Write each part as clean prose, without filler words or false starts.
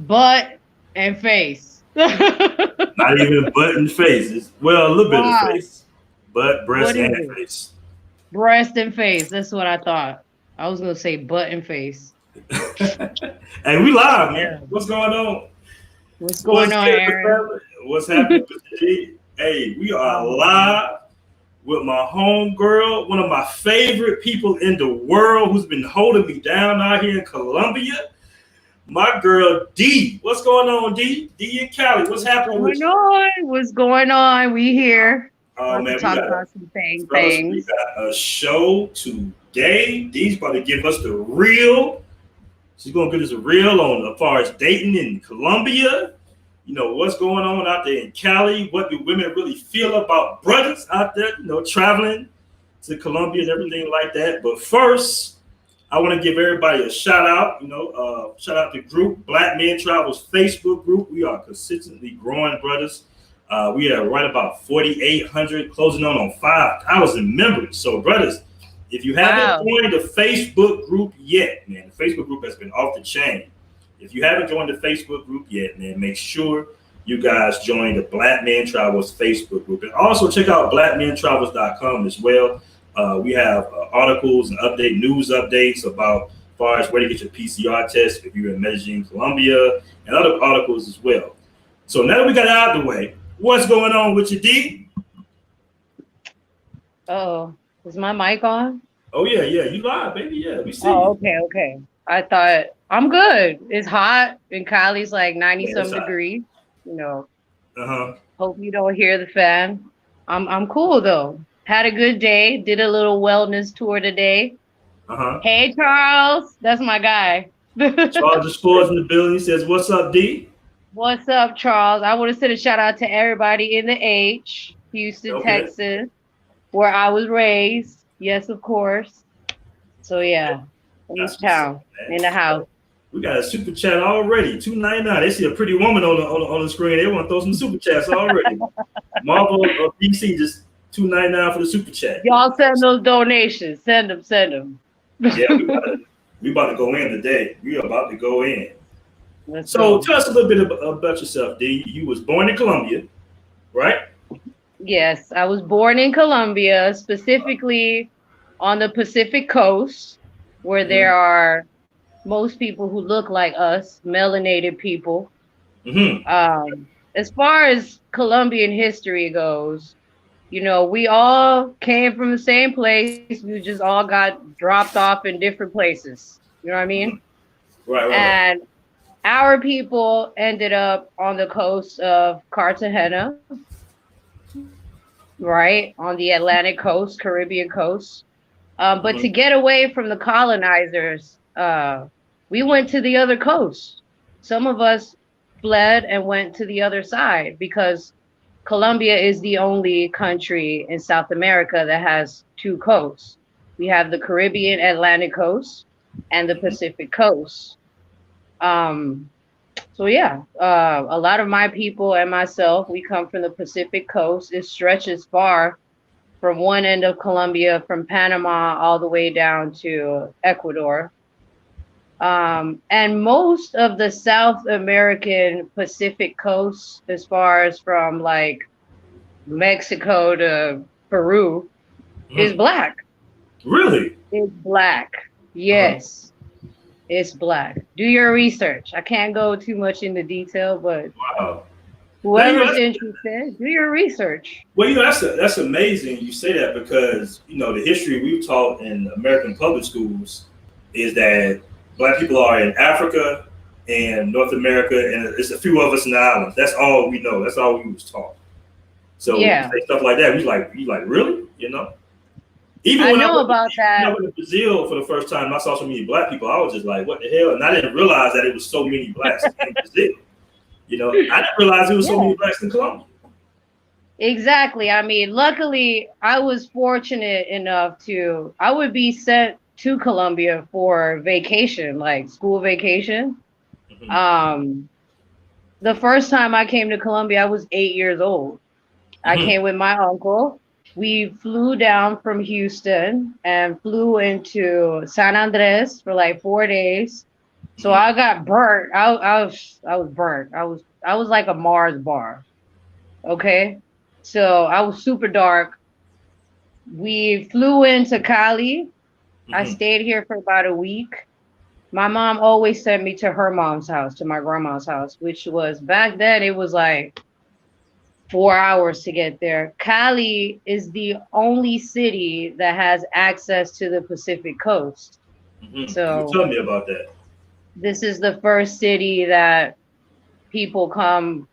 butt and face. Not even butt and face. Well, a little bit of Wow. face, butt, breast, What is and it? face. Breast and face. That's what I thought. I was gonna say butt and face. Hey, we live, man. Yeah. What's going on? What's going What's on, good, Aaron? family? What's happening with the G? Hey, we are Oh man. live with my home girl, one of my favorite people in the world who's been holding me down out here in Colombia. My girl D. What's going on, D? D in Cali. What's What's happening with going you? on? What's going on? We here. Oh About to man, we talk got about some thing fellas, we things. got a show today. D's about to give us the real. She's gonna give us a real on as far as dating in Colombia. You know what's going on out there in Cali. What do women really feel about brothers out there? Traveling to Colombia and everything like that. But first, I want to give everybody a shout out. Shout out to group Black Men Travels Facebook group. We are consistently growing, brothers. We are right about 4,800, closing on 5,000 members. So, brothers, if you haven't Wow. joined the Facebook group yet, man, the Facebook group has been off the chain. If you haven't joined the Facebook group yet, man, make sure you guys join the Black Men Travels Facebook group. And also check out blackmentravels.com as well. We have articles and news updates about as far as where to get your PCR test if you're in Medellin, Colombia, and other articles as well. So now that we got it out of the way, what's going on with you, D? Oh, is my mic on? Oh yeah, yeah, you live, baby. Yeah, we see Oh, you. okay, okay. I thought I'm good. It's hot in Cali's like 90 Yeah, it's some hot. degrees. You know, Uh huh. hope you don't hear the fan. I'm cool though. Had a good day. Did a little wellness tour today. Uh huh. Hey Charles, that's my guy. Charles Explores in the building. He says, "What's up, D?" What's up, Charles? I want to send a shout out to everybody in the H, Houston, Okay. Texas, where I was raised. Yes, of course. So yeah, That's H what's up, Town man. in the house. We got a super chat already. 2.99. They see a pretty woman on the screen. They want to throw some super chats already. Marvel of DC just 2.99 for the super chat. Y'all send those donations. Send them. Send them. Yeah, we about to go in today. We are about to go in. Let's So go. tell us a little bit about yourself, D. You was born in Colombia, right? Yes, I was born in Colombia, specifically on the Pacific coast, where Mm-hmm. there are most people who look like us, melanated people. Mm-hmm. As far as Colombian history goes, we all came from the same place. We just all got dropped off in different places. You know what I mean? Mm-hmm. Right, right, right. And our people ended up on the coast of Cartagena, right? On the Atlantic coast, Caribbean coast. But to Mm-hmm. get away from the colonizers, we went to the other coast. Some of us fled and went to the other side because Colombia is the only country in South America that has two coasts. We have the Caribbean Atlantic coast and the Mm-hmm. Pacific coast. Um, so yeah, a lot of my people and myself, we come from the Pacific coast. It stretches far from one end of Colombia, from Panama all the way down to Ecuador. And most of the South American Pacific coast, as far as from like Mexico to Peru, is Mm-hmm. black. Really? It's black. Uh-huh. Yes, it's black. Do your research. I can't go too much into detail, but Wow. Now whoever's interested, do your research. that's amazing. You say that because the history we've taught in American public schools is that black people are in Africa and North America, and it's a few of us in the islands. That's all we know. That's all we was taught. So when you Yeah, say stuff like that, we like really, Even I when I know went to, about even when I that. went to Brazil for the first time, and I saw so many black people. I was just like, "What the hell?" And I didn't realize that it was so many blacks in Brazil. I didn't realize there was so Yeah. many blacks in Colombia. Exactly. I mean, luckily, I was fortunate enough I would be sent to Colombia for vacation, like school vacation. Hmm. Um, the first time I came to Colombia, I was 8 years old. I Hmm. came with my uncle. We flew down from Houston and flew into San Andres for like 4 days. So I got burnt. I was burnt. I was like a Mars bar. Okay. So I was super dark. We flew into Cali. I Hmm. stayed here for about a week. My mom always sent me to her mom's house, to my grandma's house, which was back then it was like 4 hours to get there. Cali is the only city that has access to the Pacific coast. Hmm. You were So telling me about that. this is the first city that people come,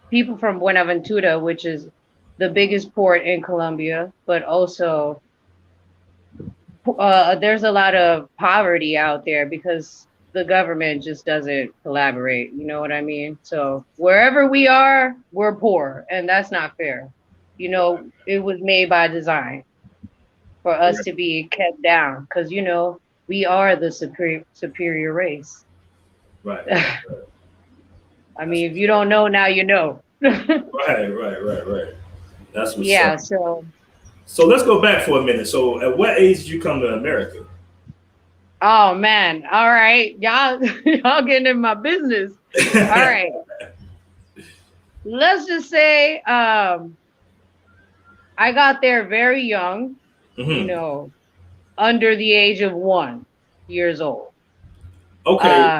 people from Buenaventura, which is the biggest port in Colombia, but also there's a lot of poverty out there because the government just doesn't collaborate. You know what I mean? So wherever we are, we're poor, and that's not fair. It was made by design for us Correct. to be kept down because we are the superior race. Right. Right. I Right. That's mean, if what's you don't know now, you know. right. Right. Right. Right. That's what's up. Yeah. So, So let's go back for a minute. So at what age did you come to America? oh man, all right, y'all, y'all getting in my business. All right, let's just say, I got there very young, you Hmm. know, under the age of 1 years old. Okay.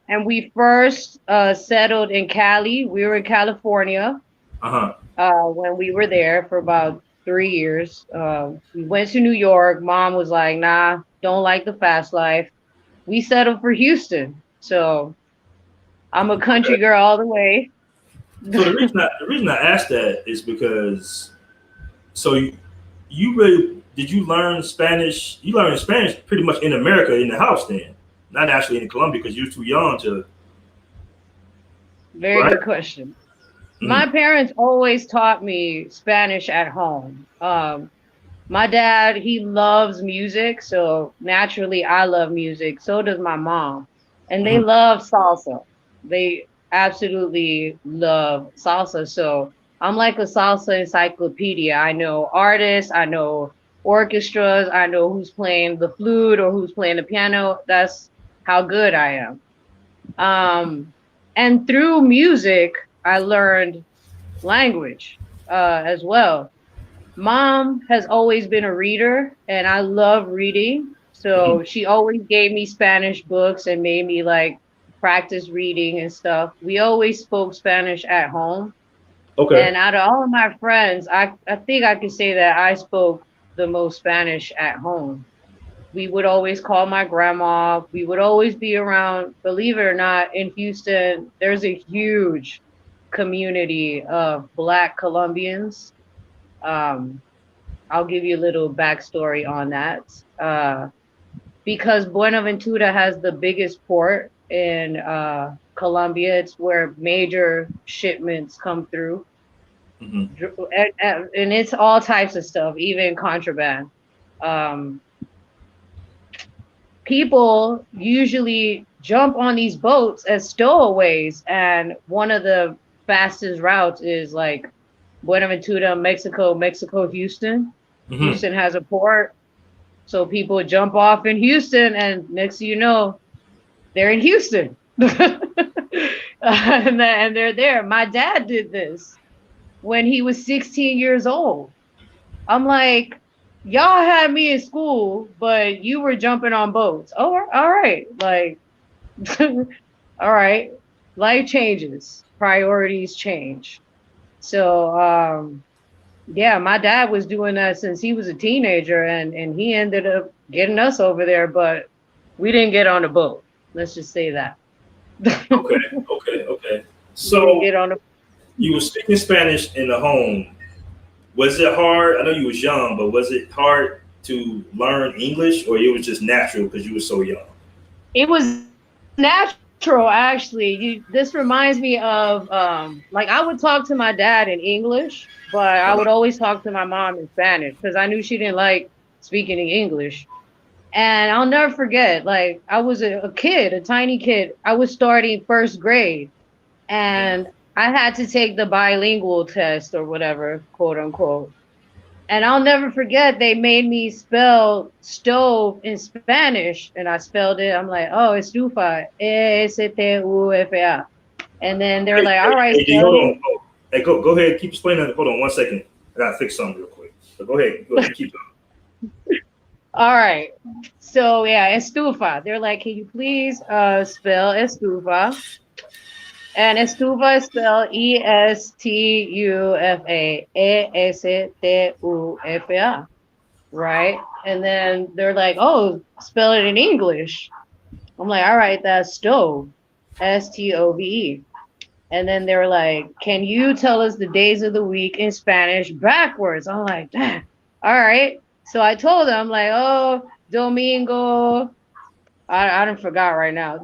And we first settled in Cali. We were in California Uh huh. when we were there for about 3 years. We went to New York. Mom was like, "Nah, don't like the fast life." We settled for Houston. So I'm a country Okay. girl all the way. So the reason I asked that is because so you really did you learn Spanish? You learned Spanish pretty much in America in the house then, not actually in Colombia because you were too young to. Very Right. good question. Mm-hmm. My parents always taught me Spanish at home. My dad, he loves music, so naturally I love music. So does my mom. And they Mm-hmm. love salsa. They absolutely love salsa. So I'm like a salsa encyclopedia. I know artists, I know orchestras, I know who's playing the flute or who's playing the piano. That's how good I am. Um, and through music, I learned language as well. Mom has always been a reader, and I love reading. Mm-hmm. So she always gave me Spanish books and made me like practice reading and stuff. We always spoke Spanish at home. Okay. And out of all of my friends, I think I could say that I spoke the most Spanish at home. We would always call my grandma. We would always be around. Believe it or not, in Houston, there's a huge community of Black Colombians. Um, I'll give you a little backstory on that. Because Buenaventura has the biggest port in Colombia, it's where major shipments come through. Mm-hmm. And it's all types of stuff, even contraband. Um, People usually jump on these boats as stowaways, and one of the fastest routes is like Buenaventura, Mexico, Houston. Mm-hmm. Houston has a port, so people jump off in Houston, and next thing you know, they're in Houston. And they're there. My dad did this when he was 16 years old. I'm like, y'all had me in school, but you were jumping on boats. Oh, all right. Like, all right. Life changes, priorities change. So, yeah, my dad was doing that since he was a teenager, and he ended up getting us over there, but we didn't get on a boat. Let's just say that. Okay. Okay. Okay. We didn't So get on a you were speaking Spanish in the home. Was it hard? I know you was young, but was it hard to learn English, or it was just natural because you were so young? It was natural, actually. This reminds me of like I would talk to my dad in English, but I would Uh-huh. always talk to my mom in Spanish because I knew she didn't like speaking in English. And I'll never forget, like I was a kid, a tiny kid. I was starting first grade, Mhm. and I had to take the bilingual test or whatever, quote unquote. And I'll never forget, they made me spell stove in Spanish, and I spelled it. I'm like, oh, estufa, Estufa. And then they're like, all right, Hey, D, hold spelling. on. Oh, hey, go ahead. Keep explaining. Hold on 1 second. I gotta fix something real quick. So go ahead. You keep All right. So yeah, estufa. They're like, can you please spell estufa? And estufa is spelled Estufa, Estufa, right? And then they're like, oh, spell it in English. I'm like, all right, that's stove, Stove. And then they were like, can you tell us the days of the week in Spanish backwards? I'm like, damn. All right. So I told them, like, oh, Domingo. I don't forgot right now.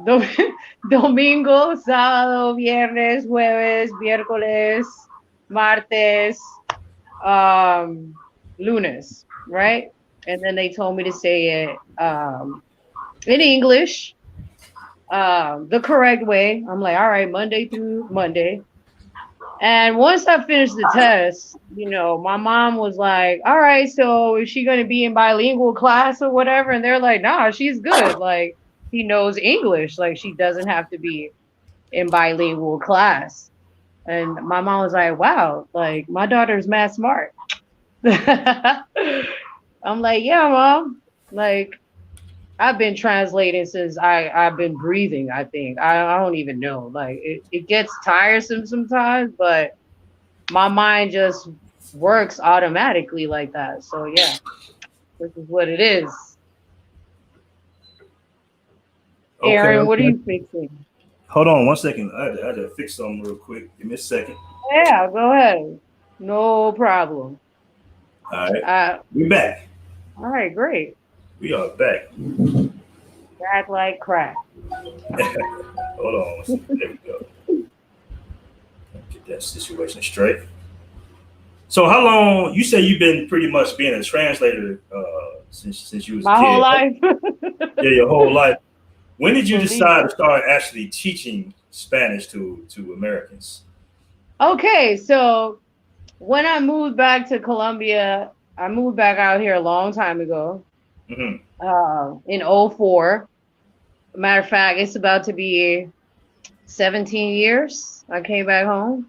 Domingo, sábado, viernes, jueves, miércoles, martes, um, lunes, right? And then they told me to say it in English, the correct way. I'm like, all right, Monday through Monday. And once I finished the test, my mom was like, all right, so is she going to be in bilingual class or whatever? And they're like, nah, she's good. Like, she knows English. Like, she doesn't have to be in bilingual class. And my mom was like, wow, like, my daughter's mad smart. I'm like, yeah, mom. Like, I've been translating since I've been breathing, I think. I don't even know. Like, it gets tiresome sometimes, but my mind just works automatically like that. So yeah, this is what it is. Okay, Aaron, what are okay. you fixing? Hold on 1 second. I had to fix something real quick. Give me a second. Yeah, go ahead. No problem. All right. Uh, We're back. all right, great. We are back. Back like crack. Hold on 1 second. There we go. Get that situation straight. So how long you say you've been pretty much being a translator since you was a My whole kid? life. Yeah, your whole life. When did you Believe decide it. to start actually teaching Spanish to Americans? Okay, so when I moved back to Colombia, I moved back out here a long time ago, Hmm. in '04. Matter of fact, it's about to be 17 years. I came back home.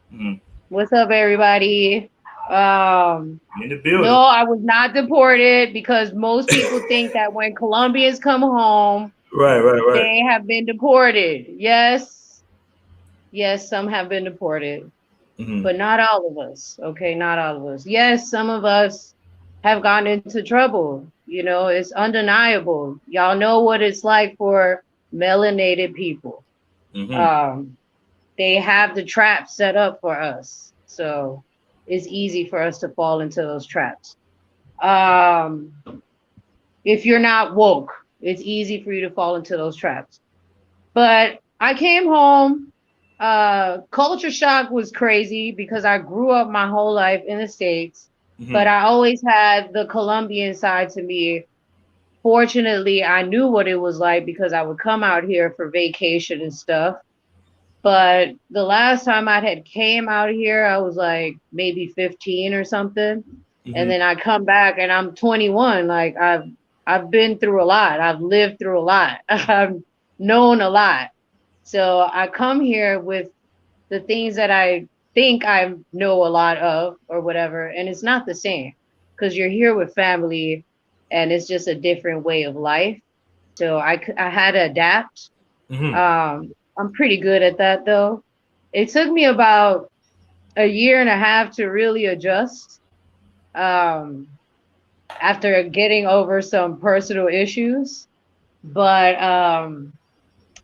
Hmm. What's up, everybody? Um, In the no, building. I was not deported because most people think that when Colombians come home, Right, right, right. they have been deported. Yes, yes, some have been deported, Hmm. but not all of us. Okay, not all of us. Yes, some of us have gotten into trouble. It's undeniable. Y'all know what it's like for melanated people. Hmm. Um, they have the traps set up for us. So it's easy for us to fall into those traps. Um, if you're not woke, it's easy for you to fall into those traps. But I came home. Culture shock was crazy because I grew up my whole life in the States, but Hmm. I always had the Colombian side to me. Fortunately, I knew what it was like because I would come out here for vacation and stuff. But the last time I had came out here, I was like maybe 15 or something. And Hmm. then I come back and I'm 21. Like I've been through a lot. I've lived through a lot. I've known a lot. So I come here with the things that I think I know a lot of or whatever, and it's not the same because you're here with family and it's just a different way of life. So I had to adapt. Hmm. I'm pretty good at that though. It took me about a year and a half to really adjust. Um, after getting over some personal issues, but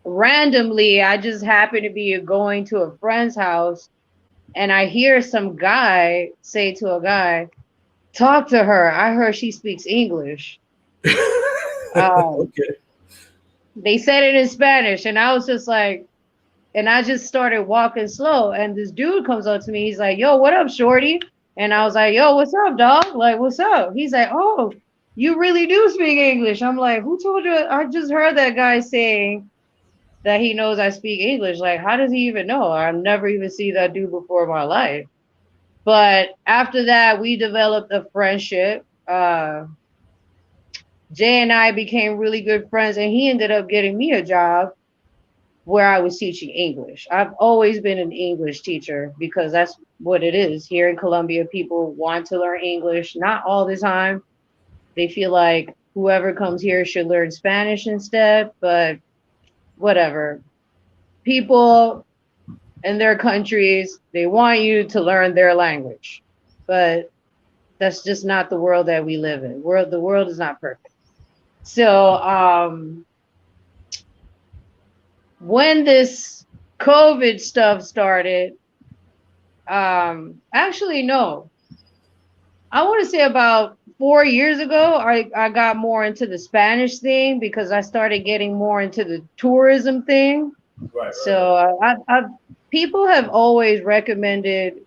randomly, I just happened to be going to a friend's house, and I hear some guy say to a guy, "Talk to her. I heard she speaks English." Um, Okay. they said it in Spanish, and I was just like, and I just started walking slow. And this dude comes up to me. He's like, "Yo, what up, shorty?" And I was like, "Yo, what's up, dog? Like, what's up?" He's like, "Oh, you really do speak English." I'm like, "Who told you?" I just heard that guy saying that he knows I speak English. Like, how does he even know? I've never even seen that dude before in my life. But after that, we developed a friendship. Jay and I became really good friends, and he ended up getting me a job where I was teaching English. I've always been an English teacher because that's what it is. Here in Colombia, people want to learn English, not all the time. They feel like whoever comes here should learn Spanish instead, but whatever. People in their countries, they want you to learn their language. But that's just not the world that we live in. The world is not perfect. So when this COVID stuff started, actually no, I want to say about 4 years ago, I got more into the Spanish thing because I started getting more into the tourism thing. Right, So people have always recommended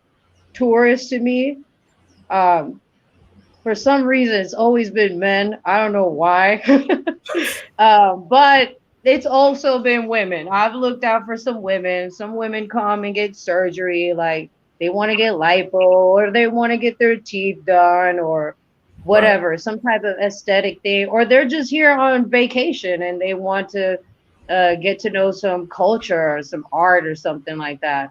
tourists to me. Um, for some reason, it's always been men. I don't know why. But it's also been women. I've looked out for some women. Some women come and get surgery, like they want to get lipo or they want to get their teeth done or right. whatever, some type of aesthetic thing, or they're just here on vacation and they want to get to know some culture or some art or something like that.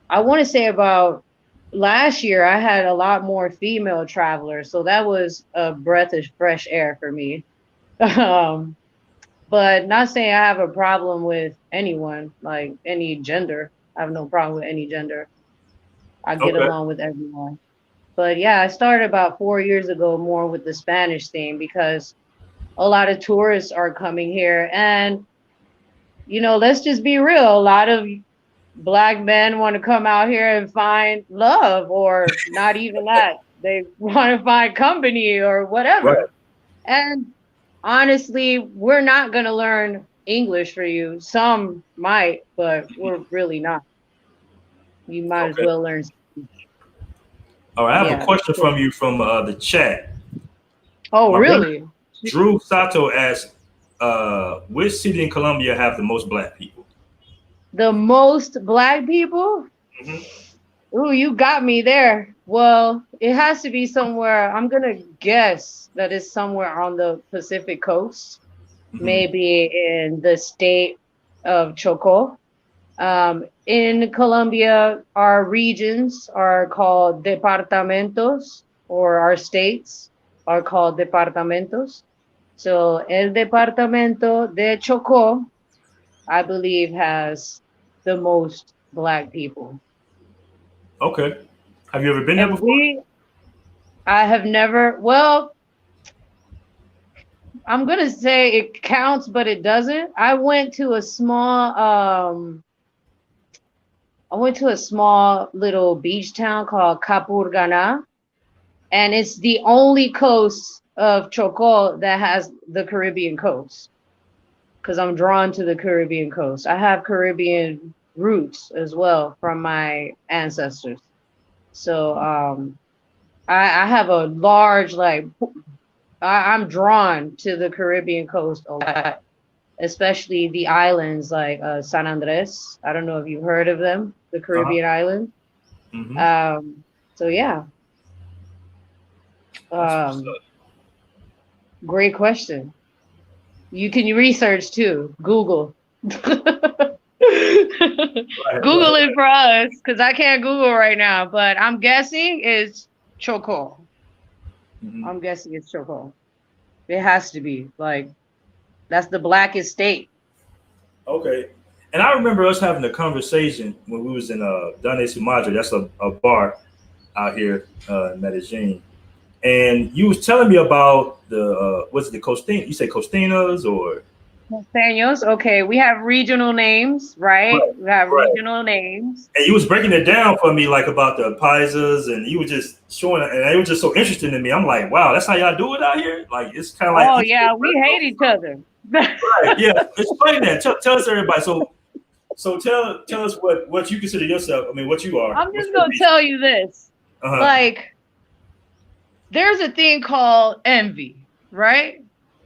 I want to say about last year, I had a lot more female travelers, so that was a breath of fresh air for me. Um, but not saying I have a problem with anyone, like any gender. I have no problem with any gender. I get Okay. along with everyone. But yeah, I started about 4 years ago more with the Spanish thing because a lot of tourists are coming here. And, let's just be real. A lot of Black men want to come out here and find love, or not even that. They want to find company or Right. whatever. And honestly, we're not going to learn English for you. Some might, but we're really not. You might as Okay. well learn. All right. I have a Yeah. question from you from the chat. Oh, My brother really? Drew Sato asked, which city in Colombia have the most black people? The most Black people? Hmm. Ooh, you got me there. Well, it has to be somewhere. I'm going to guess that it's somewhere on the Pacific coast, Hmm. maybe in the state of Choco. In Colombia, our regions are called departamentos, or our states are called departamentos. So, el departamento de Choco, I believe, has the most Black people. Okay. Have you ever been there And before? I have never, well, I'm going to say it counts, but it doesn't. I went to a small little beach town called Capurganá, and it's the only coast of Chocó that has the Caribbean coast because I'm drawn to the Caribbean coast. I have Caribbean roots as well from my ancestors. So I have a large, like, I'm drawn to the Caribbean coast a lot, especially the islands like San Andres. I don't know if you've heard of them, the Uh-huh. Caribbean islands. Hmm. So yeah, That's what's um, up. great question. You can research too. Google. Google Right, right, it for us because I can't Google right now, but I'm guessing it's Choco. right. Hmm. I'm guessing it's Choco. It has to be like that's the blackest state. Okay. And I remember us having a conversation when we was in Dane Sumadre. That's a bar out here in Medellin. And you was telling me about the what's it, the Costina? You say Costinas or Daniels. Okay, we have regional names, right? right, We have right. regional names. And you was breaking it down for me like about the paisas, and you were just showing, and it was just so interesting to me. I'm like, wow, that's how y'all do it out here. Like it's kind of like Oh East Coast, yeah, West we hate Coast. each other. Right? Yeah. Explain that. Tell us everybody. So tell us what you consider yourself. I mean, what you are. I'm What's just your gonna region? tell you this. Uh huh. Like, there's a thing called envy, right?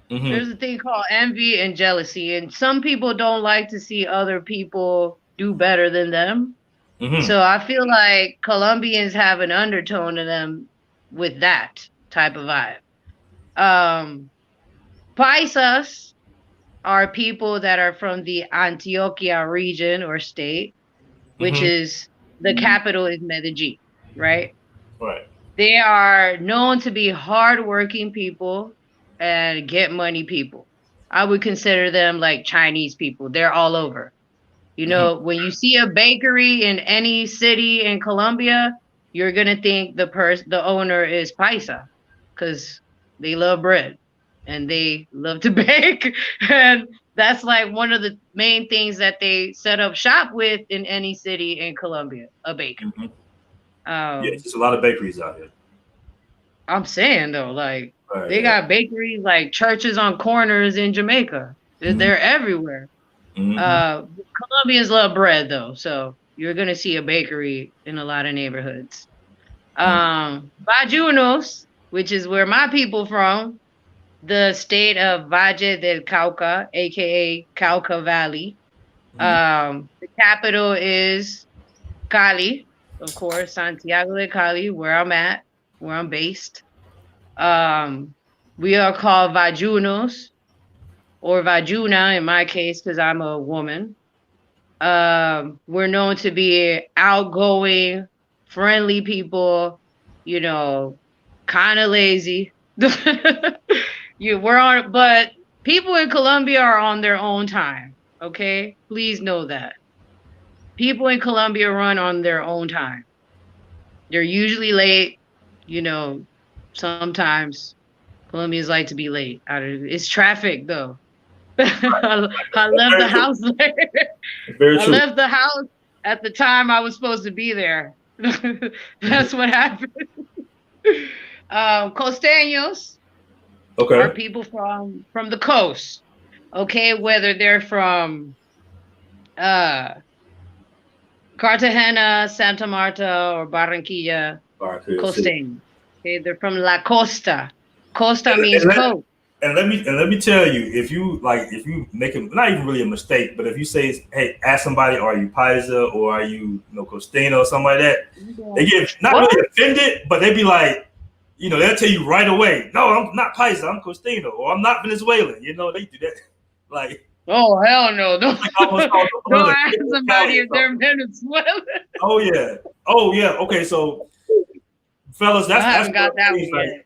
Hmm. There's a thing called envy and jealousy, and some people don't like to see other people do better than them. Mm-hmm. So I feel like Colombians have an undertone to them with that type of vibe. Um, Paisas are people that are from the Antioquia region or state, which Mm-hmm. is the capital is Medellin, right? Right. They are known to be hardworking people and get money people. I would consider them like Chinese people. They're all over. You Mm-hmm. know, when you see a bakery in any city in Colombia, you're gonna think the owner is paisa, because they love bread and they love to bake, and that's like one of the main things that they set up shop with in any city in Colombia, a bakery. Mm-hmm. Yeah, Um, it's just a lot of bakeries out here. I'm saying though, like Right. they Yeah. got bakeries like churches on corners in Jamaica. Mm-hmm. They're everywhere. Mm-hmm. Colombians love bread though, so you're gonna see a bakery in a lot of neighborhoods. Bajunos, which is where my people from, the state of Valle del Cauca, aka Cauca Valley. Mm-hmm. The capital is Cali, of course, Santiago de Cali, where I'm at, where I'm based. Um, we are called Vajunos or Vajuna in my case because I'm a woman. We're known to be outgoing, friendly people, you know, kind of lazy. We're on, but people in Colombia are on their own time. Okay, please know that people in Colombia run on their own time. They're usually late. You know, sometimes Colombians like to be late. It's traffic though. I That's left very the true. house late. It's very I true. left the house at the time I was supposed to be there. Mm-hmm. That's what happened. Costeños are Okay. people from the coast. Okay, whether they're from uh Cartagena, Santa Marta, or Barranquilla, All right. Cool. See. costeños. Okay, they're from La Costa. Costa And, means and let coast. and let me tell you, if you make a not even really a mistake, but if you say, hey, ask somebody, are you Paisa or are you Costino or something like that, they get not What? really offended, but they be like, they'll tell you right away, no, I'm not Paisa, I'm Costino, or I'm not Venezuelan. They do that, like Oh hell no! Don't like almost called don't a ask kid in somebody Cali or if they're something. Venezuelan. Oh yeah, oh yeah. Okay, so fellas, I that's haven't one got of that the one things. Like,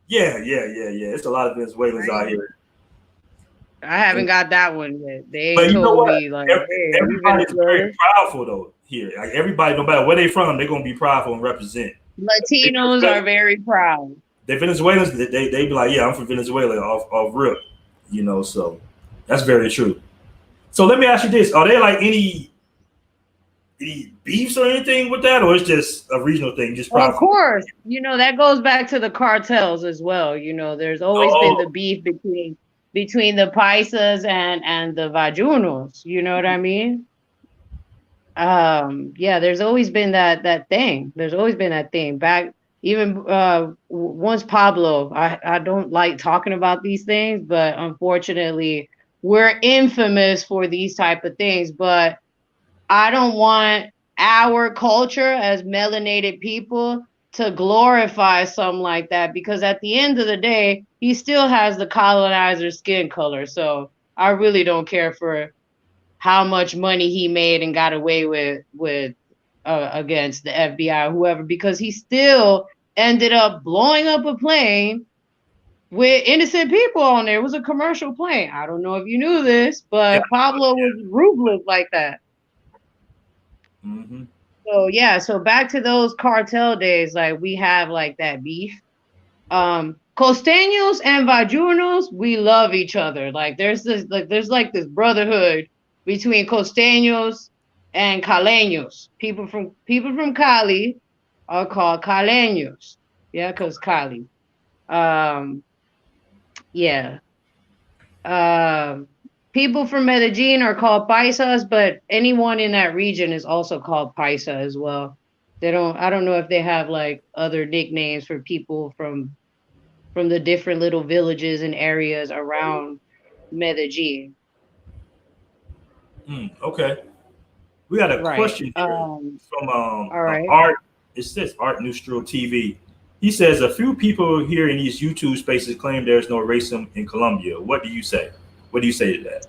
yet. yeah. It's a lot of Venezuelans out here. I haven't got that one yet. They But ain't you know told what? me like, hey, are you Everybody's very Venezuelan? proudful though here. Like everybody, no matter where they from, they're gonna be proudful and represent. They Latinos are Venezuelans, very proud. they Venezuelans, they be like, yeah, I'm from Venezuela off rip. So that's very true. So let me ask you this: are there like any beefs or anything with that, or it's just a regional thing, just Of proud? course, that goes back to the cartels as well. There's always been the Oh, beef between the Paisas and the Vajunos. You know what I mean? Yeah, there's always been that thing. There's always been that thing. Back even once Pablo, I don't like talking about these things, but unfortunately, we're infamous for these type of things. But I don't want our culture as melanated people to glorify something like that, because at the end of the day, he still has the colonizer skin color. So I really don't care for how much money he made and got away with against the FBI or whoever, because he still ended up blowing up a plane with innocent people on there. It was a commercial plane. I don't know if you knew this, yeah. but Pablo was ruthless like that. Mm-hmm. So yeah, so back to those cartel days, like we have like that beef. Costeños and Vajunos, we love each other. Like there's this brotherhood between Costeños and Caleños. People from Cali are called Caleños. Yeah, because Cali. Um, yeah. Um, People from Medellin are called paisas, but anyone in that region is also called paisa as well. I don't know if they have like other nicknames for people from the different little villages and areas around Medellin. Okay. We got a Right. question here from All right. Art. It says Art Neutral TV. He says a few people here in these YouTube spaces claim there's no racism in Colombia. What do you say? What do you say to that?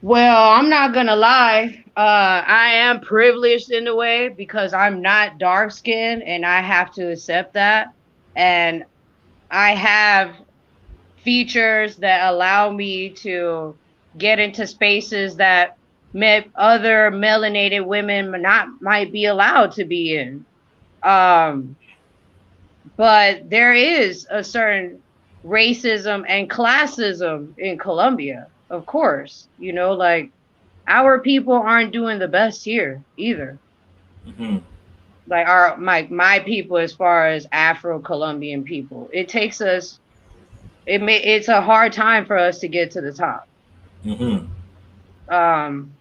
Well, I'm not gonna lie. I am privileged in a way because I'm not dark skinned and I have to accept that. And I have features that allow me to get into spaces that other melanated women not might be allowed to be in. Um, but there is a certain racism and classism in Colombia, of course. You know, like our people aren't doing the best here either. Mm-hmm. Like my people, as far as Afro-Colombian people, it takes us. It's a hard time for us to get to the top. Mm-hmm. Um,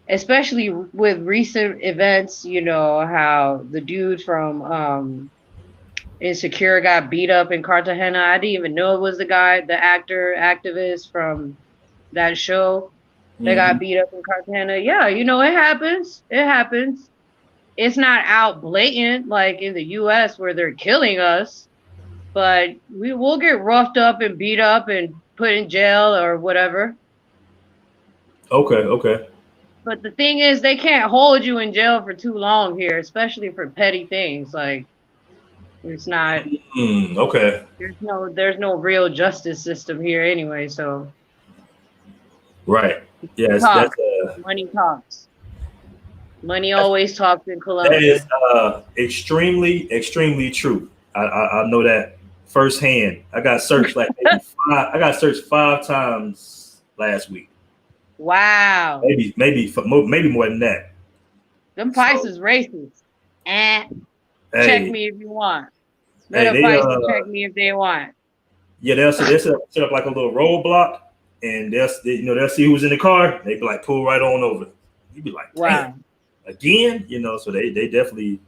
Especially with recent events. You know how the dude from Insecure got beat up in Cartagena. I didn't even know it was the guy, the activist from that show that Mm-hmm. got beat up in Cartagena. Yeah, you know, it happens. It happens. It's not out blatant like in the US where they're killing us, but we will get roughed up and beat up and put in jail or whatever. Okay. Okay. But the thing is they can't hold you in jail for too long here, especially for petty things. Like it's not Okay. there's no real justice system here anyway, so Right. Yes. talk. Money talks. Money That's always talks in that is Colombia. extremely true. I know that firsthand. I got searched like maybe five. I got searched 5 times last week. Wow. Maybe more than that. Them Pikes So is racist. Check hey, me if you want. Let hey, a they Pisces check me if they want. yeah, they'll set up like a little roadblock, and they'll see who's in the car. They be like pull right on over. You be like, damn, Wow. again, so they definitely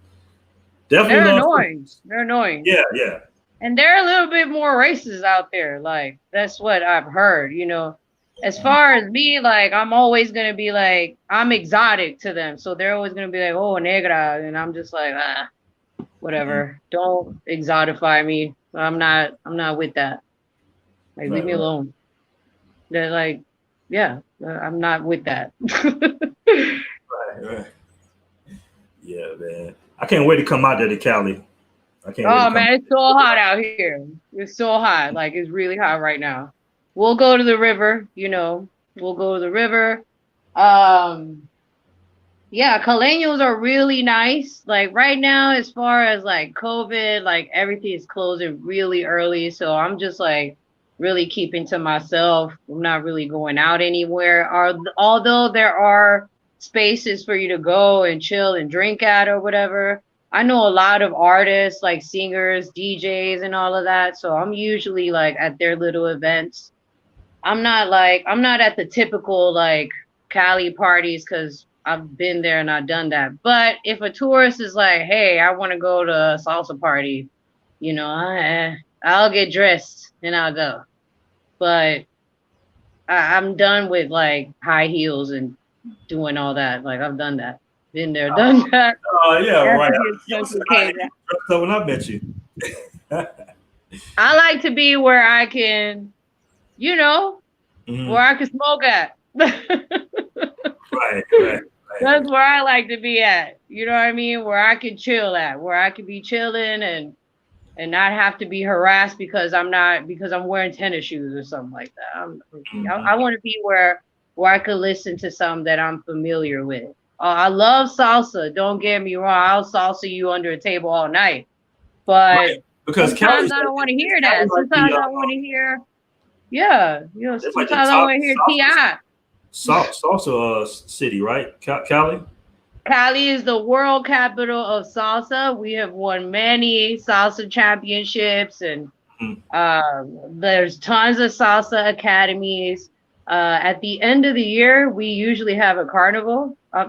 They're love annoying. fruits. They're annoying. Yeah, yeah. And they're a little bit more racist out there. Like, that's what I've heard, you know. As far as me, like, I'm always gonna be like, I'm exotic to them. So they're always gonna be like, oh, negra. And I'm just like, Mhm. whatever. Don't exotify me. I'm not with that. Like, leave Right, me right, alone. They're like, yeah, I'm not with that. right. Yeah, man. I can't wait to come out there to Cali. I can't wait to Oh come. man, it's so hot out here. It's so hot. Like it's really hot right now. We'll go to the river, you know. We'll go to the river. Um yeah, Caleños are really nice. Like right now, as far as like COVID, like everything is closing really early. So I'm just like really keeping to myself. I'm not really going out anywhere. Although there are spaces for you to go and chill and drink at or whatever. I know a lot of artists, like singers, DJs, and all of that. So I'm usually like at their little events. I'm not at the typical like Cali parties because I've been there and I've done that. But if a tourist is like, hey, I want to go to a salsa party, you know, I'll get dressed and I'll go. But I'm done with like high heels and doing all that. Like I've done that. Been there, done that. Oh yeah, That's right. a bit You said I had complicated. you dressed up when I met you. I like to be where I can, you know, where Mhm. I can smoke at. Right, right, right. That's where I like to be at. You know what I mean? Where I can chill at, where I can be chilling and not have to be harassed because I'm wearing tennis shoes or something like that. Mhm. I want to be where I could listen to something that I'm familiar with. I love salsa. Don't get me wrong. I'll salsa you under a table all night. But Right, because sometimes Cali's I like don't want to is hear Cali that. like the Sometimes I want to hear, yeah, you know, it's like the sometimes I top want to hear salsa Ti. salsa city, right? Cali. Cali is the world capital of salsa. We have won many salsa championships, and Mhm. there's tons of salsa academies. At the end of the year, we usually have a carnival. I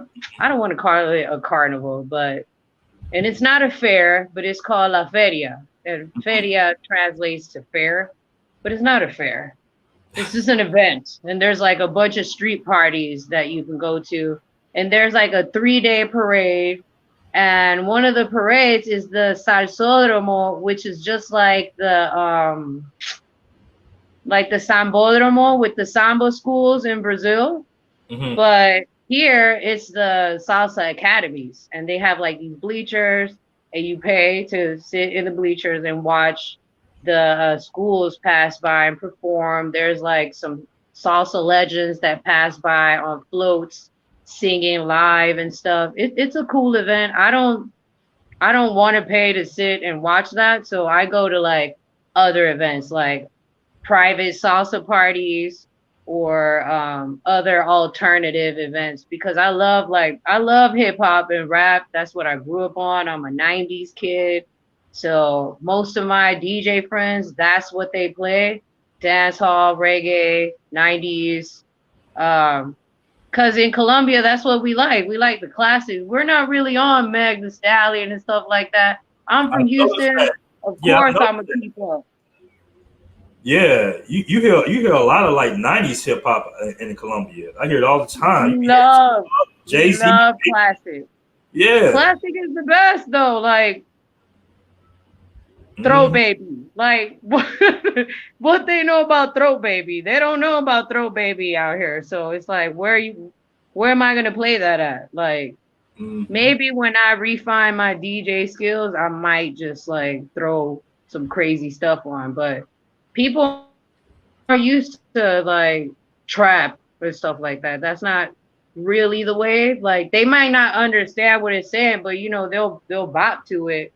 don't want to call it a carnival, and it's not a fair, but it's called La Feria. And feria translates to fair, but it's not a fair. This is an event, and there's like a bunch of street parties that you can go to. and there's like a 3-day parade. And one of the parades is the Salsódromo, which is just like the Sambódromo with the samba schools in Brazil. Mm-hmm. But here it's the salsa academies, and they have like these bleachers, and you pay to sit in the bleachers and watch the schools pass by and perform. There's like some salsa legends that pass by on floats, singing live and stuff. It's a cool event. I don't want to pay to sit and watch that, so I go to like other events like private salsa parties or other alternative events because I love hip hop and rap. That's what I grew up on. I'm a 90s kid. So most of my DJ friends, that's what they play. Dance hall, reggae, 90s. Cause in Colombia, that's what we like. We like the classics. We're not really on Meg the Stallion and stuff like that. I'm I from noticed Houston. that. Of Yeah, I course noticed I'm a that. keeper. Yeah, you hear a lot of like '90s hip hop in Colombia. I hear it all the time. We You hear love Jay we Z. love classic. Yeah. Classic is the best though. Like Throw Mm-hmm. Baby. Like what they know about Throw Baby? They don't know about Throw Baby out here. So it's like where am I gonna play that at? Like Mm-hmm. maybe when I refine my DJ skills, I might just like throw some crazy stuff on. But people are used to like trap or stuff like that. That's not really the wave. Like they might not understand what it's saying, but they'll bop to it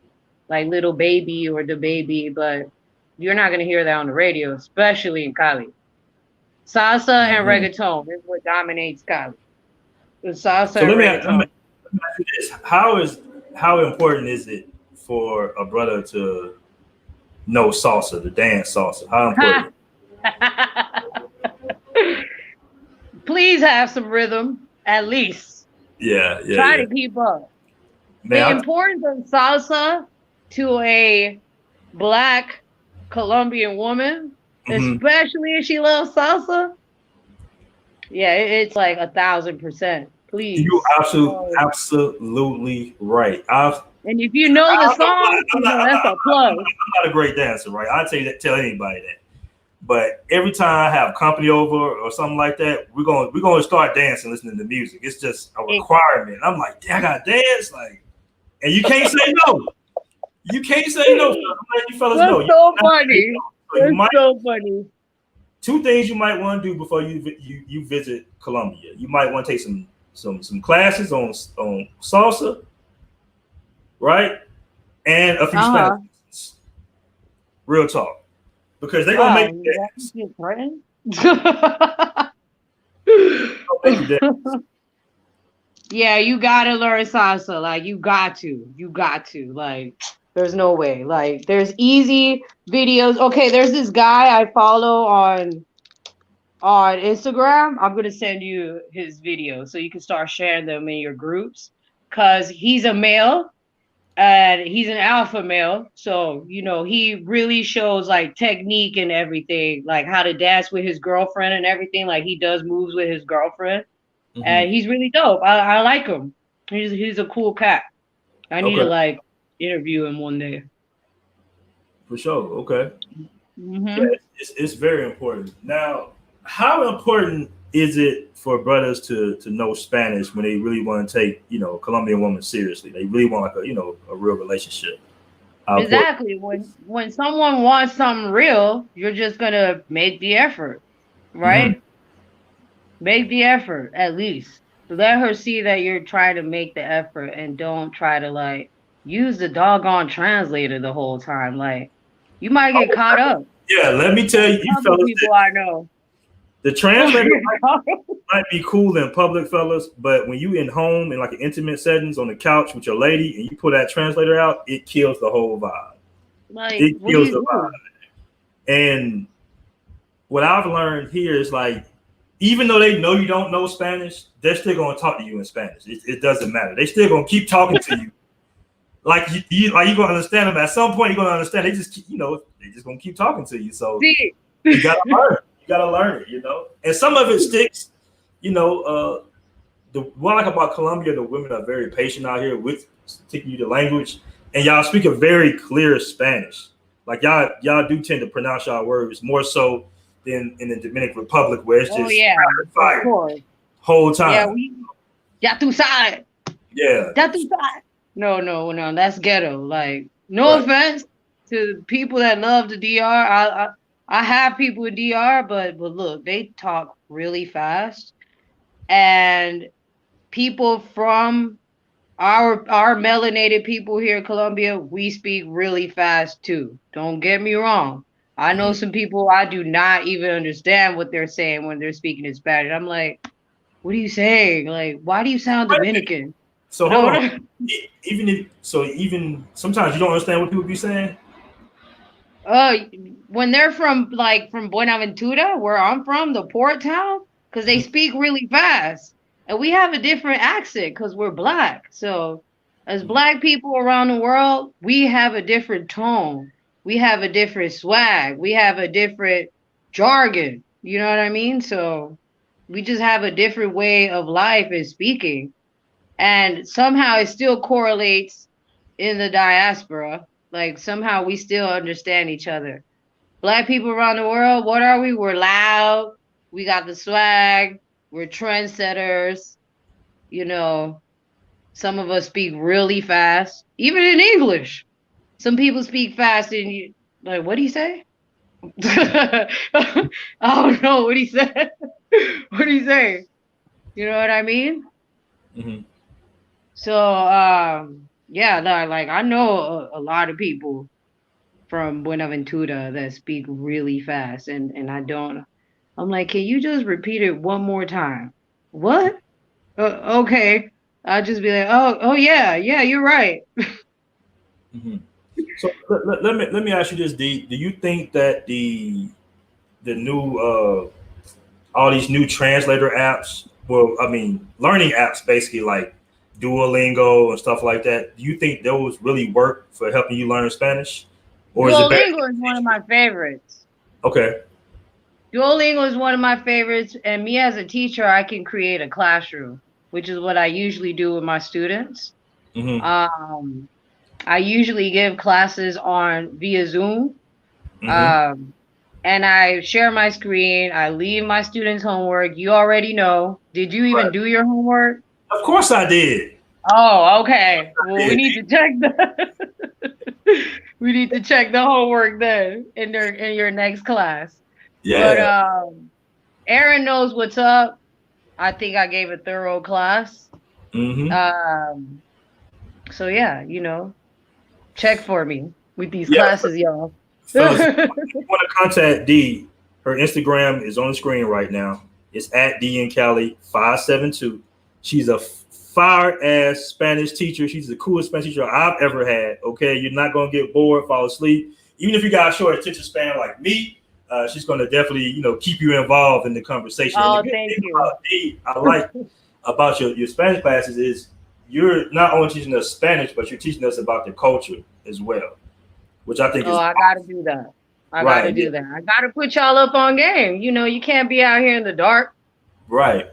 like Little Baby or the Baby, but you're not gonna hear that on the radio, especially in Cali. Salsa and Mm-hmm. reggaeton is what dominates Cali. The salsa So and let me reggaeton. ask you this: how important is it for a brother to know salsa, to dance salsa? How important? Please have some rhythm, at least. Yeah, yeah, Try yeah. to keep up. Man, The importance of salsa to a black Colombian woman, mhm. especially if she loves salsa, yeah, it's like 1,000%. You Please. So, absolutely right. and if you know the song, that's a plus. I'm not a great dancer, right? I tell anybody that. But every time I have company over or something like that, we're gonna start dancing, listening to music. It's just a It, requirement. I'm like, damn, I gotta dance, like, and you can't say no. You can't say no. So I'm letting you fellas know. that's You so cannot say funny. no. So you That's might so funny. two things you might want to do before you visit Colombia. You might want to take some classes on salsa, right? And a few Spanish Uh-huh. lessons. Real talk. Because they're gonna make Wow, you that dance. get threatened? They're gonna make you dance. Yeah, you gotta learn salsa. Like you got to. Like, there's no way. Like, there's easy videos. Okay, there's this guy I follow on Instagram. I'm gonna send you his video so you can start sharing them in your groups. Cause he's a male and he's an alpha male. So, he really shows like technique and everything, like how to dance with his girlfriend and everything. Like he does moves with his girlfriend. Mm-hmm. And he's really dope. I like him. He's a cool cat. I need to Okay, like interview him one day. for sure. Okay. Yeah, Hmm. it's very important. Now, how important is it for brothers to know Spanish when they really want to take a Colombian woman seriously? They really want like a real relationship. How important? Exactly. When someone wants something real, you're just gonna make the effort, Mm-hmm. right? Make the effort at least. Let her see that you're trying to make the effort and don't try to like use the doggone translator the whole time. Like you might get Oh, caught up. yeah, let me tell Like you, a you couple fellas, people I know. the translator might be cool in public, fellas, but when you in home in like an intimate settings on the couch with your lady and you pull that translator out, it kills the whole vibe. Like, It what do kills you the do? vibe. And what I've learned here is like, even though they know you don't know Spanish, they're still gonna talk to you in Spanish. It doesn't matter. They still gonna keep talking to you. Like you gonna understand them. At some point, you're gonna understand. They just gonna keep talking to you. So See, you gotta learn. You gotta learn it. And some of it sticks. You know, what I like about Colombia, the women are very patient out here with teaching you the language, and y'all speak a very clear Spanish. Like y'all do tend to pronounce y'all words more so than in the Dominican Republic, where it's Oh just yeah, of fire course. whole Yeah, time. we ya tu sabes. Yeah, Ya tu sabes. No, no, no, that's ghetto. Like, no right. offense to people that love the DR. I have people in DR, but look, they talk really fast, and people from our melanated people here in Colombia, we speak really fast too. Don't get me wrong. I know Mhm. some people I do not even understand what they're saying when they're speaking in Spanish. I'm like, what are you saying? Like, why do you sound Dominican? So hold No, on. no. Even sometimes you don't understand what people be saying. Uh, when they're from from Buenaventura, where I'm from, the port town, because they Mhm. speak really fast, and we have a different accent because we're black. So, as black people around the world, we have a different tone. We have a different swag. We have a different jargon. You know what I mean? So, we just have a different way of life and speaking, and somehow it still correlates in the diaspora. Like somehow we still understand each other. Black people around the world, what are we? We're loud. We got the swag. We're trendsetters. You know, some of us speak really fast, even in English. Some people speak fast, and you like, what do you say? I don't know what he said. What do you say? You know what I mean? Mhm. So, yeah, like I know a lot of people from Buenaventura that speak really fast, and I don't. I'm like, can you just repeat it one more time? What? Okay. I'll just be like, oh yeah, yeah, you're right. Mhm. So let me ask you this, D. Do you think that the new all these new translator apps, well, I mean, learning apps basically like Duolingo and stuff like that, do you think those really work for helping you learn Spanish? Or is it better? Duolingo is one of my favorites. Okay. Duolingo is one of my favorites, and me as a teacher, I can create a classroom, which is what I usually do with my students. Mm-hmm. Um, I usually give classes on via Zoom. Mm-hmm. Um, and I share my screen. I leave my students' homework. You already know. Did you even Right. do your homework? Of course I did. Oh, okay. I Well, we did. need to check the we need to check the homework then in your next class. But Yeah. Aaron knows what's up. I think I gave a thorough class. Mm-hmm. Um, so yeah, check for me with these Yeah, classes, y'all. fellas, if you want to contact D, her Instagram is on the screen right now. It's at D in Cali 572. She's a fire ass Spanish teacher. She's the coolest Spanish teacher I've ever had. Okay, you're not gonna get bored, fall asleep. Even if you got a short attention span like me, she's gonna definitely keep you involved in the conversation. And the Oh, good thank thing you. about D, I like about your Spanish classes is you're not only teaching us Spanish, but you're teaching us about the culture as well, which I think Oh, is I gotta do that. I gotta right. do Yeah, that. I gotta put y'all up on game. You can't be out here in the dark. right.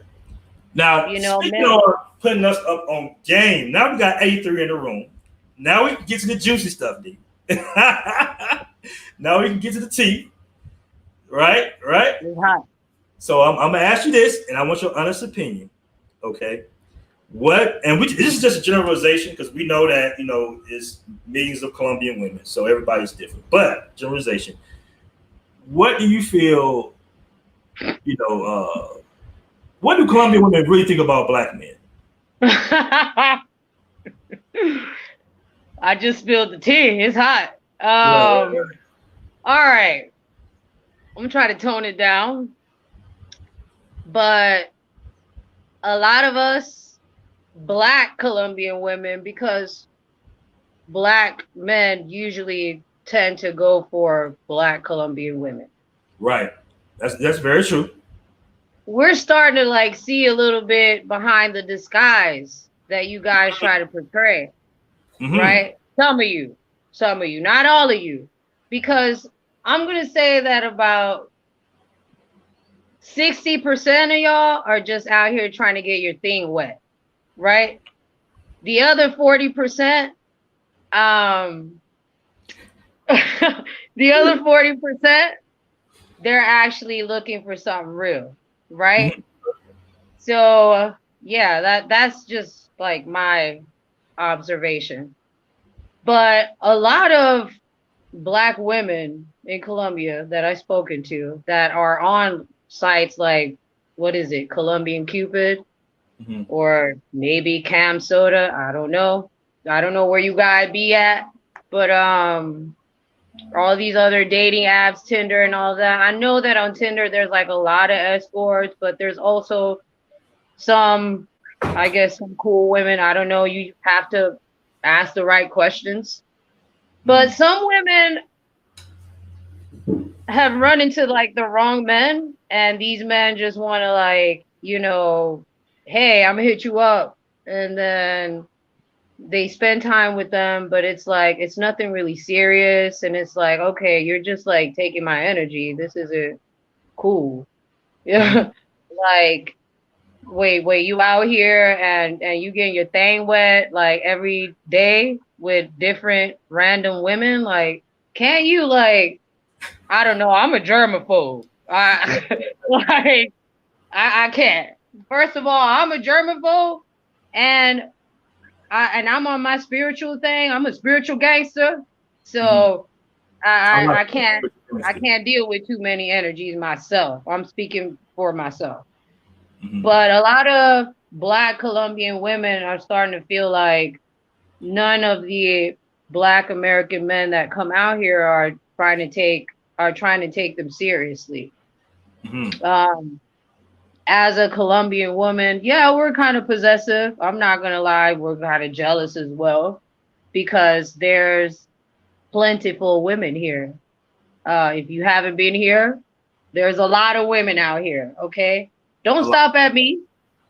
Now, speaking Man. of putting us up on game, now we got 83 in the room. Now we can get to the juicy stuff, D. Now we can get to the tea. Right? Right? It's hot. So I'm gonna ask you this, and I want your honest opinion. Okay. What and this is just a generalization because we know that it's millions of Colombian women, so everybody's different. But generalization. What do you feel, you know, what do Colombian women really think about black men? I just spilled the tea. It's hot. Right, right, All right. I'm gonna try to tone it down. But a lot of us black Colombian women, because black men usually tend to go for black Colombian women. right. That's very true. We're starting to see a little bit behind the disguise that you guys try to portray, Mm-hmm. right? Some of you, not all of you, because I'm gonna say that about 60% of y'all are just out here trying to get your thing wet, right? The other 40%, um, the other 40%, they're actually looking for something real, right? Mhm. So yeah, that's just like my observation. But a lot of Black women in Colombia that I've spoken to that are on sites like, what is it, Colombian Cupid Mhm. or maybe Cam Soda. I don't know. I don't know where you guys be at, but all these other dating apps, Tinder and all that. I know that on Tinder there's like a lot of escorts, but there's also some, I guess, some cool women. I don't know. You have to ask the right questions. But Mhm. some women have run into like the wrong men, and these men just want to like, hey, I'm gonna hit you up, and then they spend time with them, but it's like it's nothing really serious, and it's like, okay, you're just like taking my energy. This isn't cool. Mhm. Yeah, like wait, you out here and you getting your thing wet like every day with different random women? Like, can't you like I don't know, I'm a germaphobe. Like I can't. First of all, I'm a germaphobe and I'm on my spiritual thing. I'm a spiritual gangster. Mhm. So I'm not. I can't deal with too many energies myself. I'm speaking for myself. Mhm. But a lot of Black Colombian women are starting to feel like none of the Black American men that come out here are trying to take them seriously. Mhm. Um, as a Colombian woman, yeah, we're kind of possessive. I'm not gonna lie, we're kind of jealous as well because there's plentiful women here. If you haven't been here, there's a lot of women out here. Okay, don't A lot. stop at me.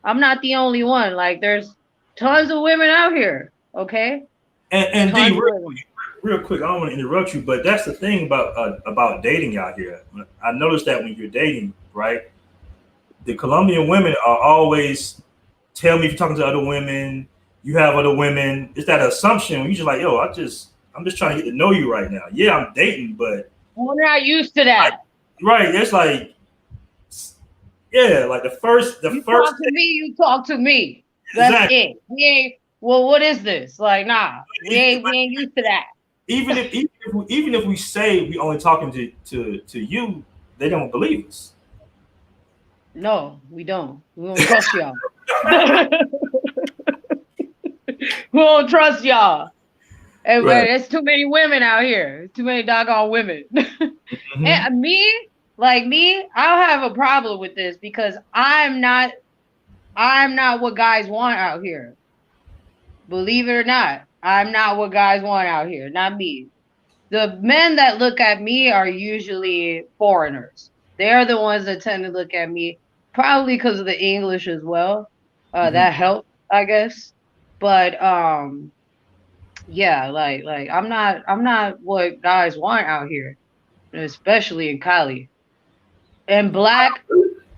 I'm not the only one. Like there's tons of women out here. Okay, And D, tons of women. real quick, I don't want to interrupt you, but that's the thing about dating out here. I noticed that when you're dating, right, the Colombian women are always tell me if you're talking to other women, you have other women. It's that assumption. You just like, yo, I'm just trying to get to know you right now. Yeah, I'm dating, but We're not used to like, that. right, it's like, yeah, like the You first talk to me, you talk to me. That's exactly. it. We ain't. Well, what is this? Like, nah, we But ain't used to that. even if we say we only talking to you, they don't believe us. No, we don't. We don't trust y'all. We don't trust y'all. And Right. there's too many women out here. Too many doggone women. Hmm. And me, I'll have a problem with this because I'm not what guys want out here. Believe it or not, I'm not what guys want out here. Not me. The men that look at me are usually foreigners. They're the ones that tend to look at me, probably because of the English as well. Hmm. That helps, I guess. But yeah, like I'm not what guys want out here, especially in Cali. And Black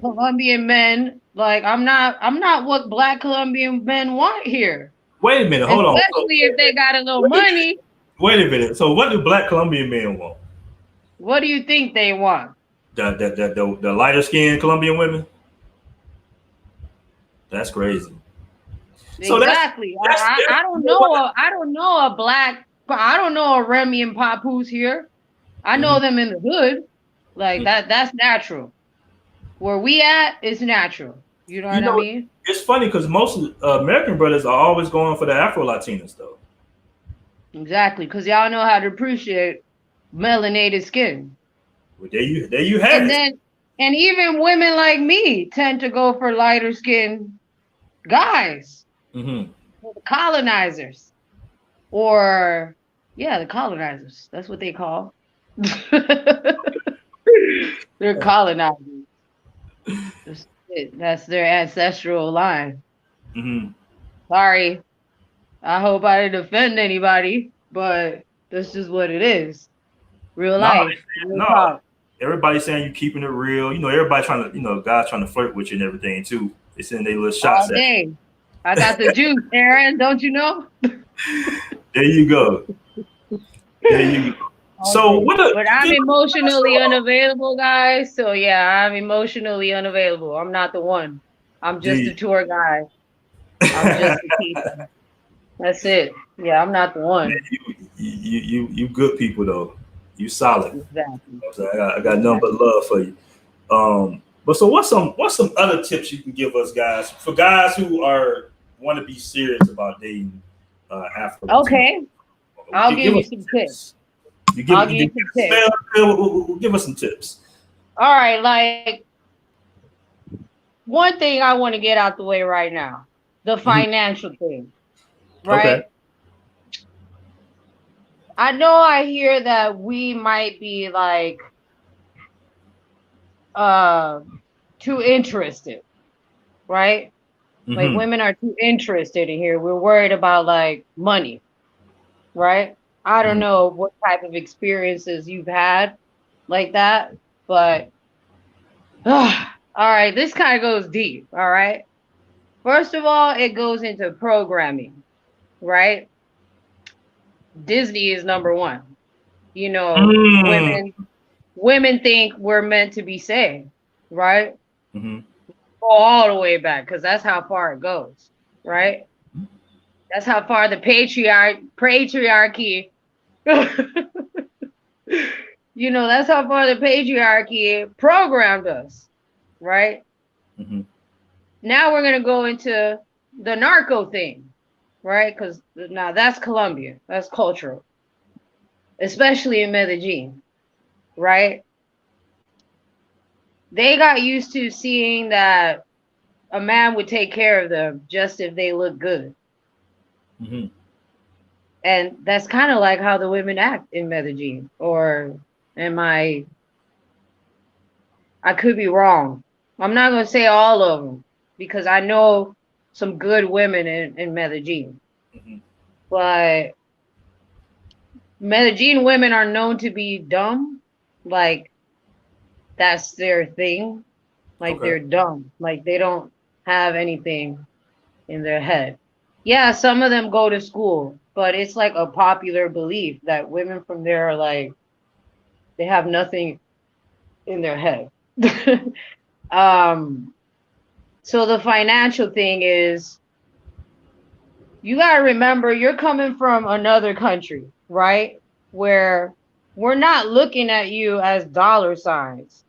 Colombian men, like I'm not what Black Colombian men want here, Wait a minute, hold on. So, especially if they got a little wait, money. wait a minute. So what do Black Colombian men want? What do you think they want? The lighter skinned Colombian women? That's crazy. So Exactly. I don't you know what? know. I don't know a black. I don't know a Remy and Papoose here. I know Mhm. them in the hood. Like that. That's natural. Where we at is natural. You know You what I know, mean? it's funny because most American brothers are always going for the Afro Latinas though. Exactly. Because y'all know how to appreciate melanated skin. Well, there you have And it. then, and even women like me tend to go for lighter skinned guys, Hmm. the colonizers, or yeah, the colonizers. That's what they call. They're colonizers. That's it. That's their ancestral line. Hmm. Sorry. I hope I didn't offend anybody, but that's just what it is. Real No, life. Real no, talk. everybody's saying you keeping it real. You know, everybody trying to, guys trying to flirt with you and everything too. They sending their little All shots at you. day. I got the juice, Aaron. Don't you know? There you go. There you go. All So day. what? A, But I'm give us emotionally unavailable, guys. So yeah, I'm emotionally unavailable. I'm not the one. I'm just a the tour guide. I'm just a teacher. That's it. Yeah, I'm not the one. you good people though. You solid. Exactly. So I got nothing but Exactly. love for you. But so what's some other tips you can give us guys for guys who are want to be serious about dating Afro Latino? Okay. I'll give Give you us some some tips. tips. I'll You give give you some tips. give us some tips. All right, like one thing I want to get out the way right now. The Mhm. financial thing, Okay. right? I know I hear that we might be like uh too interested, right? Like Hmm. women are too interested in here. We're worried about like money, right? I don't Hmm. know what type of experiences you've had like that, but all right, this kind of goes deep, all right? First of all, it goes into programming, right? Disney is number one. You know, Mm. women think we're meant to be saved, right? Hmm. Go all the way back because that's how far it goes, right? That's how far the patriarchy that's how far the patriarchy programmed us, right? Hmm. Now we're gonna go into the narco thing, right? Because now that's Colombian, that's cultural, especially in Medellin, right? They got used to seeing that a man would take care of them just if they look good. Hmm. And that's kind of like how the women act in Medellin. Or am I could be wrong. I'm not going to say all of them because I know some good women in Medellin. Hmm. But Medellin women are known to be dumb. Like that's their thing. Like Okay. they're dumb. Like they don't have anything in their head. Yeah, some of them go to school, but it's like a popular belief that women from there are like they have nothing in their head. um, so the financial thing is you gotta remember you're coming from another country, right? Where we're not looking at you as dollar signs.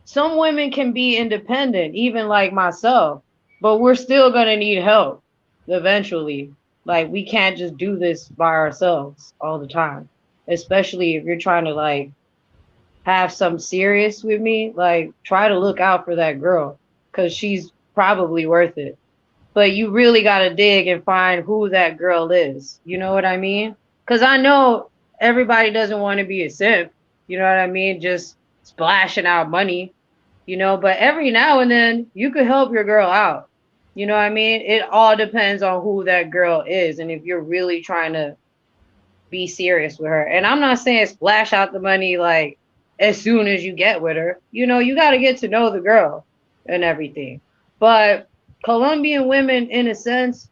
Some women can be independent, even like myself, but we're still gonna need help eventually. Like we can't just do this by ourselves all the time. Especially if you're trying to like have some serious with me, like try to look out for that girl because she's probably worth it. But you really got to dig and find who that girl is. You know what I mean? Because I know everybody doesn't want to be a simp. You know what I mean? Just splashing out money, but every now and then you could help your girl out. You know what I mean? It all depends on who that girl is and if you're really trying to be serious with her. And I'm not saying splash out the money like as soon as you get with her. You got to get to know the girl and everything. But Colombian women, in a sense,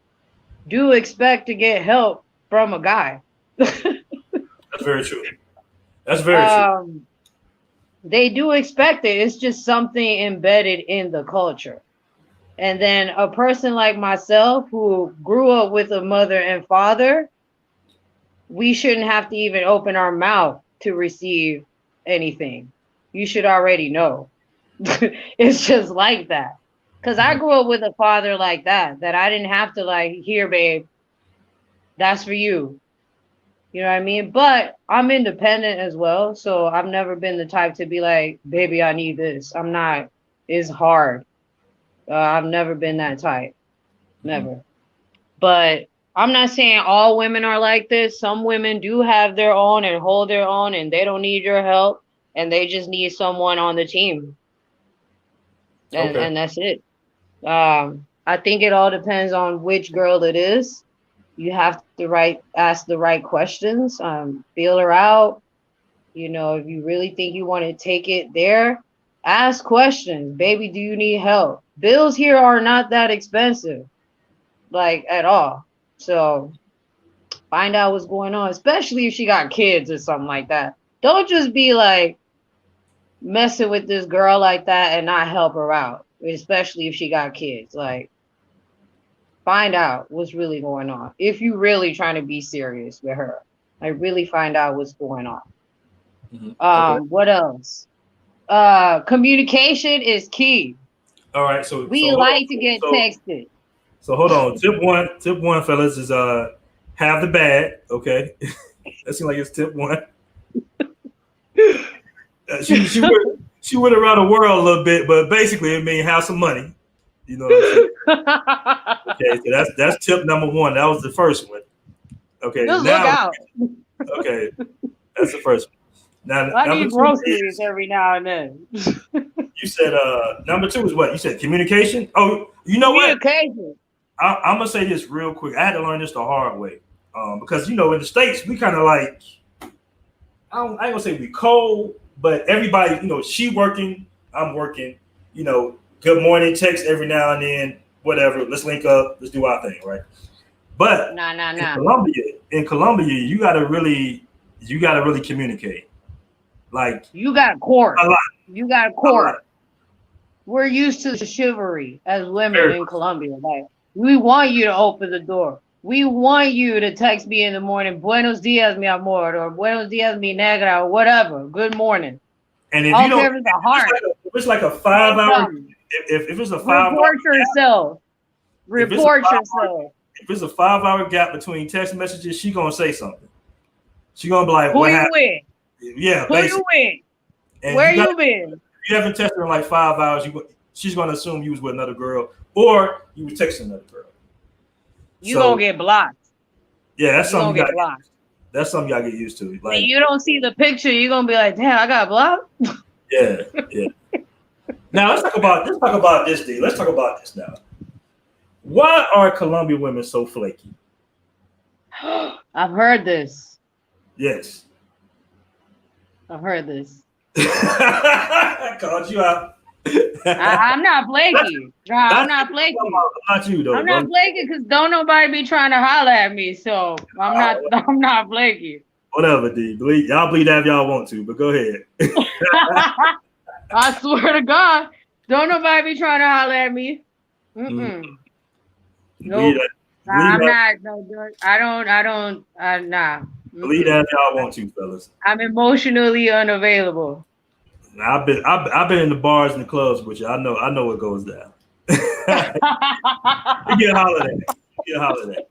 do expect to get help from a guy. That's very true. That's very true. um, they do expect it. It's just something embedded in the culture. And then a person like myself who grew up with a mother and father, we shouldn't have to even open our mouth to receive anything. You should already know. It's just like that. Cause I Hmm. grew up with a father like that I didn't have to like, here, babe, that's for you. You know what I mean? But I'm independent as well. So I've never been the type to be like, baby, I need this. I'm not, it's hard. I've never been that type. Hmm. Never. But I'm not saying all women are like this. Some women do have their own and hold their own and they don't need your help and they just need someone on the team. And Okay. and that's it. I think it all depends on which girl it is. You have to ask the right questions, feel her out, If you really think you want to take it there, ask questions. Baby, do you need help? Bills here are not that expensive, like at all. So find out what's going on, especially if she got kids or something like that. Don't just be like messing with this girl like that and not help her out, especially if she got kids. Like, find out what's really going on. If you really trying to be serious with her, like really find out what's going on. Okay. What else? Communication is key. All right. So We hold on. like to get So texted. so hold on. Tip one, fellas, is have the bag. Okay. That seems like it's tip one. She went around the world a little bit, but basically it means have some money. You know what I'm saying? Okay, so that's tip number one. That was the first one. Okay, Just look now out. okay, that's the first one. Now I number need two groceries is every now and then. you said number two is what? You said communication? Oh, you know what? Communication. I'm gonna say this real quick. I had to learn this the hard way. Because in the States we kind of like I ain't gonna say we cold, but everybody, she working, I'm working, good morning, text every now and then, whatever, let's link up, let's do our thing, right? But Nah. in Colombia, you gotta really communicate. Like You got court. a lot, You got a lot. court. We're used to chivalry as women Very in Colombia. Like, we want you to open the door. We want you to text me in the morning, Buenos dias, mi amor, or Buenos dias, mi negra, or whatever. Good morning. and if I you don't don't, care if it's a heart. if it's like a Say 5 hour, something. if it's a 5 hour Report gap, yourself. if it's a Report 5 hour, yourself. if it's a 5 hour gap between text messages, she gonna say something. She gonna be like, Who "What you happened?" with? Yeah, Who you basically. with? And Where you been? if you haven't texted her in like 5 hours, she's gonna assume you was with another girl or you was texting another girl. You gonna So get blocked. yeah, that's You something gonna you get gotta blocked. that's something you gotta get used to. When Like, you don't see the picture, you're gonna be like, damn, I got blocked. yeah, yeah. Now let's talk about this deal. Let's talk about this now. Why are Colombian women so flaky? I've heard this. Yes. I've heard this. I called you out. I'm not flaky. I'm not flaky. Not you though, I'm not bro. flaky because don't nobody be trying to holler at me. So I'm not. I'm not flaky. Whatever, D. Y'all believe that if y'all want to, but go ahead. I swear to God, don't nobody be trying to holler at me. Mm-mm. Believe Nope. that. Believe I'm that. not. No, I don't. Nah. Believe that if y'all want to, fellas. I'm emotionally unavailable. Now, I've been in the bars and the clubs with you. I know what goes down. You get a holiday. You get a holiday.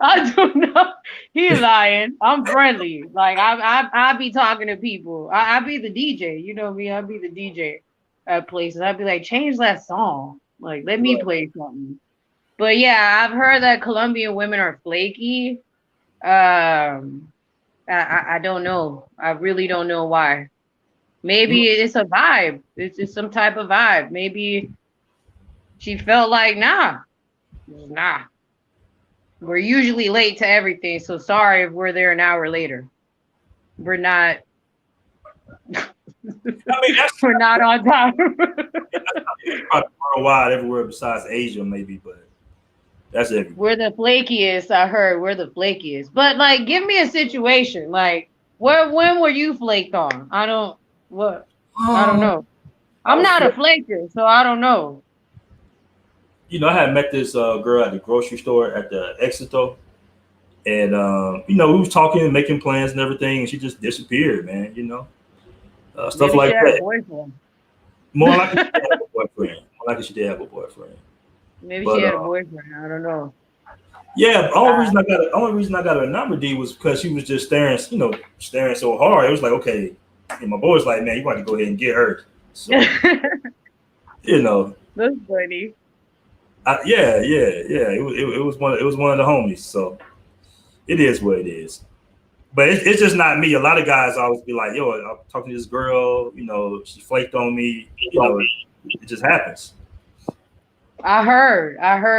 I do not. He lying. I'm friendly. Like I be talking to people. I be the DJ. You know me. I be the DJ at places. I'd be like, change that song. Like, let me play something. But yeah, I've heard that Colombian women are flaky. I don't know. I really don't know why. Maybe it's a vibe. It's just some type of vibe. Maybe she felt like, nah. We're usually late to everything, so sorry if we're there an hour later. We're not. We're not on time. Probably worldwide, everywhere besides Asia, maybe, but that's everywhere. We're the flakiest. I heard we're the flakiest. But like, give me a situation. Like, when were you flaked on? I don't. What? I don't know. I'm not a flaker, so I don't know. I had met this girl at the grocery store at the Exito, and we was talking and making plans and everything, and she just disappeared, man. Stuff Maybe like she had a that. boyfriend. More like she did have a boyfriend. More like she did have a boyfriend. Maybe But she had a boyfriend. I don't know. yeah, the only reason I got her number, D, was because she was just staring so hard. It was like, okay, and my boy was like, man, you want to go ahead and get her. So That's funny. yeah. It was one of the homies. So it is what it is. But it's just not me. A lot of guys always be like, yo, I'm talking to this girl, she flaked on me. It just happens. I heard.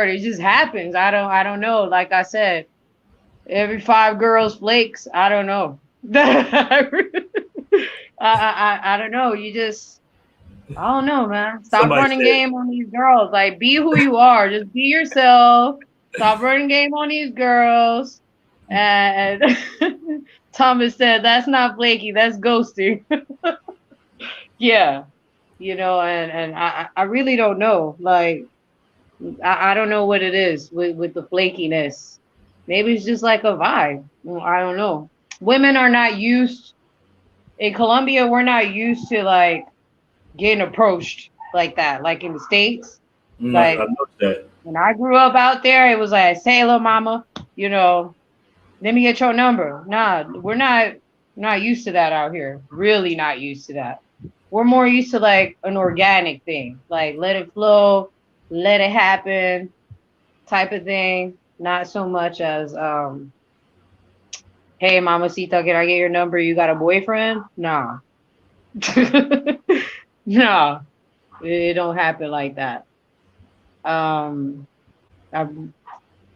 It just happens. I don't know. Like I said, every 5 girls flakes. I don't know. I don't know. I don't know, man. Stop Somebody running said, game on these girls. Like, be who you are. Just be yourself. Stop running game on these girls. And Thomas said, "That's not flaky. That's ghosting." Yeah, and I really don't know. Like, I don't know what it is with the flakiness. Maybe it's just like a vibe. Well, I don't know. Women are not used in Colombia. We're not used to like getting approached like that, like in the States. I Like know that. when I grew up out there, it was like, say hello, mama, let me get your number. Nah, we're not used to that out here. Really not used to that. We're more used to like an organic thing, like let it flow, let it happen type of thing. Not so much as hey mamacita, can I get your number? You got a boyfriend? Nah. No, it don't happen like that. Um, I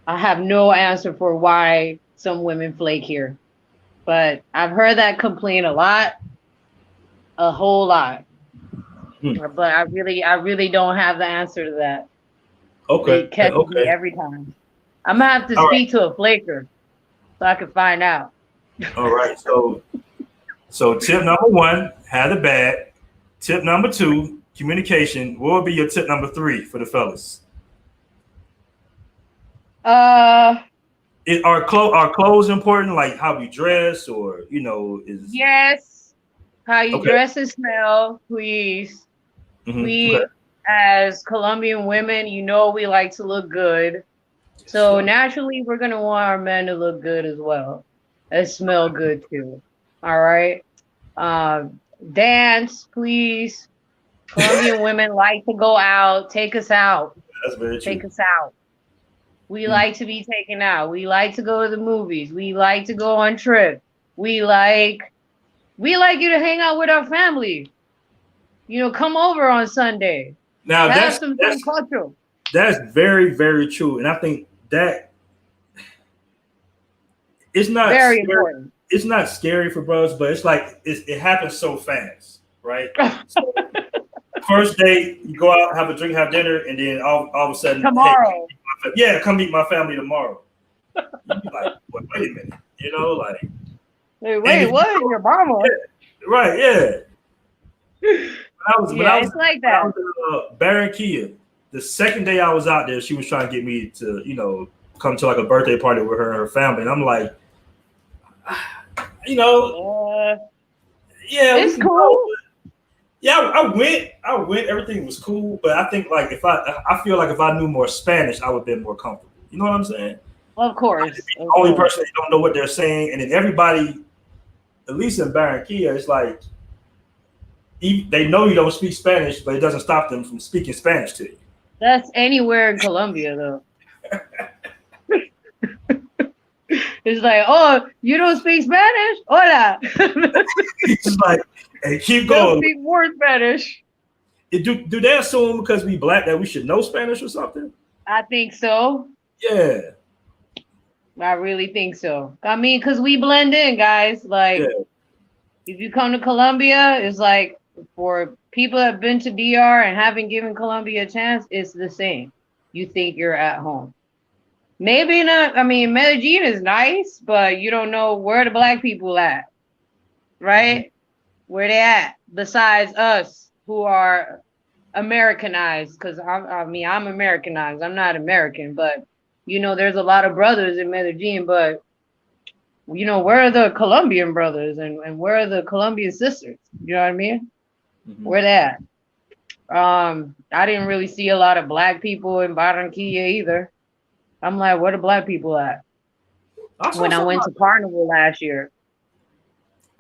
I have no answer for why some women flake here, but I've heard that complaint a whole lot. Hmm. But I really don't have the answer to that. Okay, It catches me okay. every time. I'm gonna have to All right, speak to a flaker so I can find out. all right. So tip number one, have the bag. Tip number two, communication. What would be your tip number three for the fellas? Uh, Are clothes important? Like how we dress, or is yes. How you okay. dress and smell, please. Okay. We, as Colombian women, we like to look good. Yes, So sir. naturally, we're gonna want our men to look good as well, and smell good too. All right. Um, Dance, please. Colombian women like to go out. Take us out. That's very Take true. us out. We Mm. like to be taken out. We like to go to the movies. We like to go on trips. We like you to hang out with our family. Come over on Sunday. Now Have that's some that's sancocho. that's very very true, and I think that it's not Very scary. important. It's not scary for bros, but it's like it happens so fast, right? So first day, you go out, have a drink, have dinner, and then all of a sudden, hey, Tomorrow. yeah, come meet my family tomorrow. You be like, wait a minute, like, Hey, and wait, if you what? Your mama? yeah, right, yeah. When I Yeah, was it's like when I that. was in Barranquilla, the second day I was out there, she was trying to get me to come to like a birthday party with her and her family, and I'm like, you know, Uh, yeah, we it's can go. cool. Yeah, I went. Everything was cool, but I think like I feel like if I knew more Spanish, I would have been more comfortable. You know what I'm saying? Of Like, to course, be of the only course. person that don't know what they're saying, and then everybody, at least in Barranquilla, it's like they know you don't speak Spanish, but it doesn't stop them from speaking Spanish to you. That's anywhere in Colombia, though. It's like, oh, you don't speak Spanish? Hola. It's just like, hey, keep They'll going. speak more Spanish. Do they assume because we black that we should know Spanish or something? I think so. Yeah, I really think so. I mean, because we blend in, guys. yeah. Like, if you come to Colombia, it's like for people that have been to DR and haven't given Colombia a chance, it's the same. You think you're at home. Maybe not. I mean, Medellin is nice, but you don't know where the black people at, Mhm. right? Where they at? Besides us, who are Americanized, because I'm Americanized. I'm not American, but there's a lot of brothers in Medellin, but where are the Colombian brothers and where are the Colombian sisters? You know what I mean? Mhm. Where they at? I didn't really see a lot of black people in Barranquilla either. I'm like, where the black people at? I saw When I something. went to Carnival last year.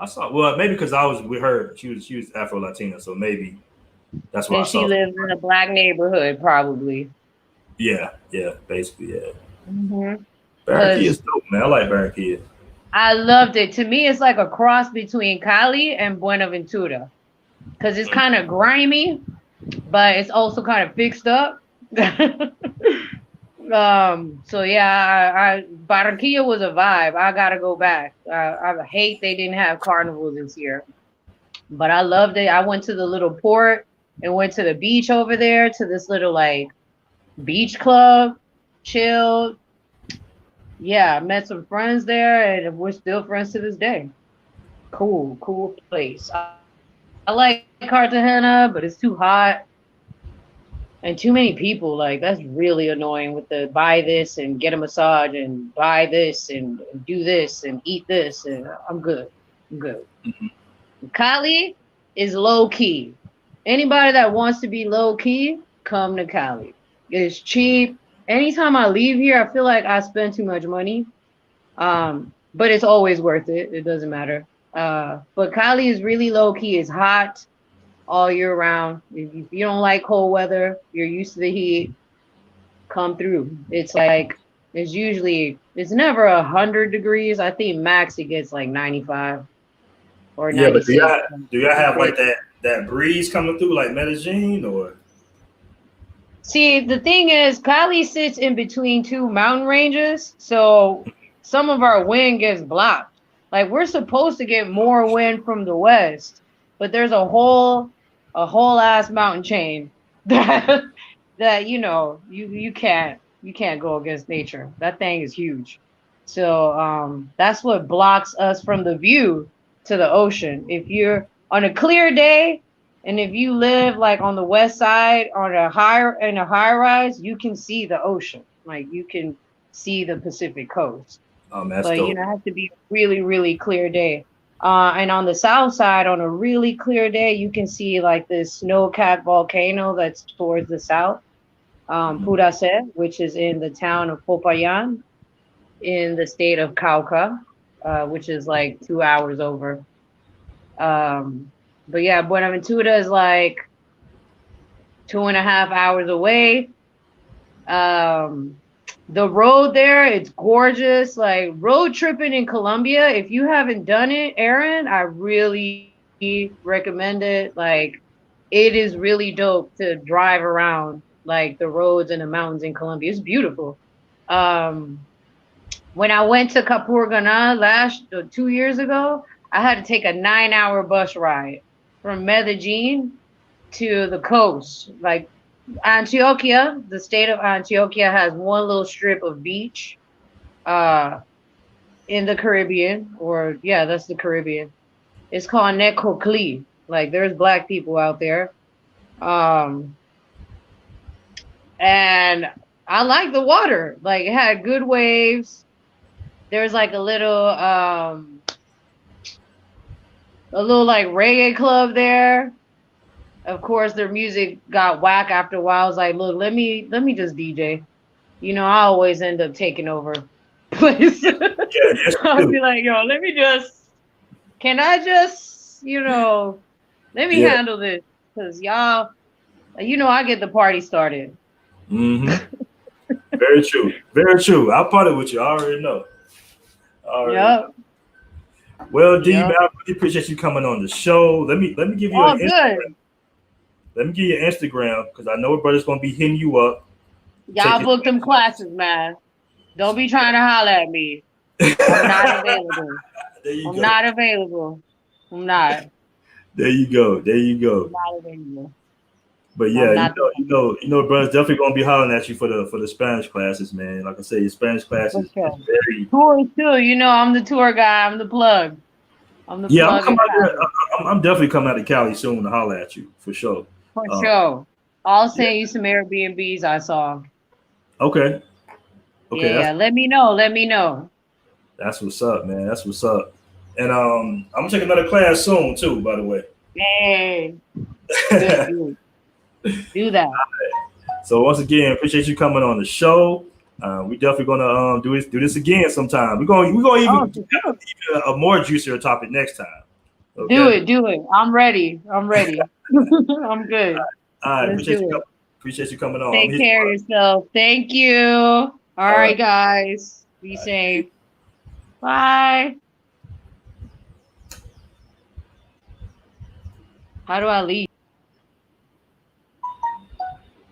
I saw well maybe because I was with her. She was Afro Latina, so maybe that's why I And she saw. lives in a black neighborhood, probably. Yeah, yeah, basically, yeah. Barranquilla is Because dope, man. I like Barranquilla. I loved it. To me, it's like a cross between Cali and Buenaventura. Because it's kind of grimy, but it's also kind of fixed up. So yeah, Barranquilla was a vibe. I gotta go back. I hate they didn't have carnival this year, but I loved it. I went to the little port and went to the beach over there to this little like beach club, chilled. Yeah, I met some friends there, and we're still friends to this day. Cool, cool place. I like Cartagena, but it's too hot and too many people. Like that's really annoying with the buy this and get a massage and buy this and do this and eat this. And I'm good. I'm good. Cali is low key. Anybody that wants to be low key, come to Cali. It's cheap. Anytime I leave here, I feel like I spend too much money. But it's always worth it. It doesn't matter. But Cali is really low key. It's hot all year round. If you don't like cold weather, you're used to the heat, come through. It's like it's never 100 degrees. I think max it gets like 95 or Yeah, but 96. do y'all have like that breeze coming through like Medellin or? See, the thing is, Cali sits in between two mountain ranges, so some of our wind gets blocked. Like we're supposed to get more wind from the west, but there's a whole ass mountain chain that you can't go against nature. That thing is huge. So that's what blocks us from the view to the ocean. If you're on a clear day, and if you live like on the west side on a high rise, you can see the ocean. Like you can see the Pacific coast. Oh man, that's But dope. it has to be a really, really clear day. And on the south side, on a really clear day, you can see like this snow-capped volcano that's towards the south, Puracé, which is in the town of Popayan in the state of Cauca, which is like 2 hours over. Um, but yeah, Buenaventura is like 2.5 hours away. Um, the road there, it's gorgeous. Like road tripping in Colombia, if you haven't done it, Aaron, I really recommend it. Like it is really dope to drive around like the roads and the mountains in Colombia. It's beautiful. Um, when I went to Capurganá 2 years ago, I had to take a 9-hour bus ride from Medellin to the coast. Like Antioquia, the state of Antioquia has one little strip of beach uh in the Caribbean, or yeah, that's the Caribbean. It's called Necoclí. Like there's black people out there. Um and I like the water. Like it had good waves. There's like a little like reggae club there. Of course their music got whack after a while. I was like, look, let me just DJ. I always end up taking over place. Yeah, yes I'll you be like, yo, can I just, let me do. Yeah. handle this. Because y'all, I get the party started. Mm-hmm. Very true. Very true. I'll party with you. I already know. I already know. Yep. Well, D, man, Yep. I really appreciate you coming on the show. Let me give you an All Instagram. good. Let me give you an Instagram because I know a brother's gonna be hitting you up. Take Y'all book them classes, man. Don't be trying to holler at me. I'm not available. There you I'm go. not available. I'm not. There you go. There you I'm go. not available. But I'm yeah, not the brother's definitely gonna be hollering at you for the Spanish classes, man. Like I say, your Spanish for classes is sure. very. Tours too. I'm the tour guy. I'm the plug. I'm the Yeah, I'm plug coming in out there. Cali. I'm definitely coming out to Cali soon to holler at you for sure. For Uh, sure. I'll yeah. send you some Airbnbs I saw. Okay. Okay. Yeah, let me know. Let me know. That's what's up, man. That's what's up. And I'm gonna take another class soon too, by the way. Hey, good, good. Do that. So once again, appreciate you coming on the show. We definitely gonna do this again sometime. We're gonna Oh, even for sure. even a more juicier topic next time. Do Okay. it. Do it. I'm ready. I'm ready. I'm good. All right. Let's do it. Appreciate you coming on. I'm Take gonna hit care of you up. yourself. Thank you. All All right. right, guys. Be All right. safe. Bye. How do I leave?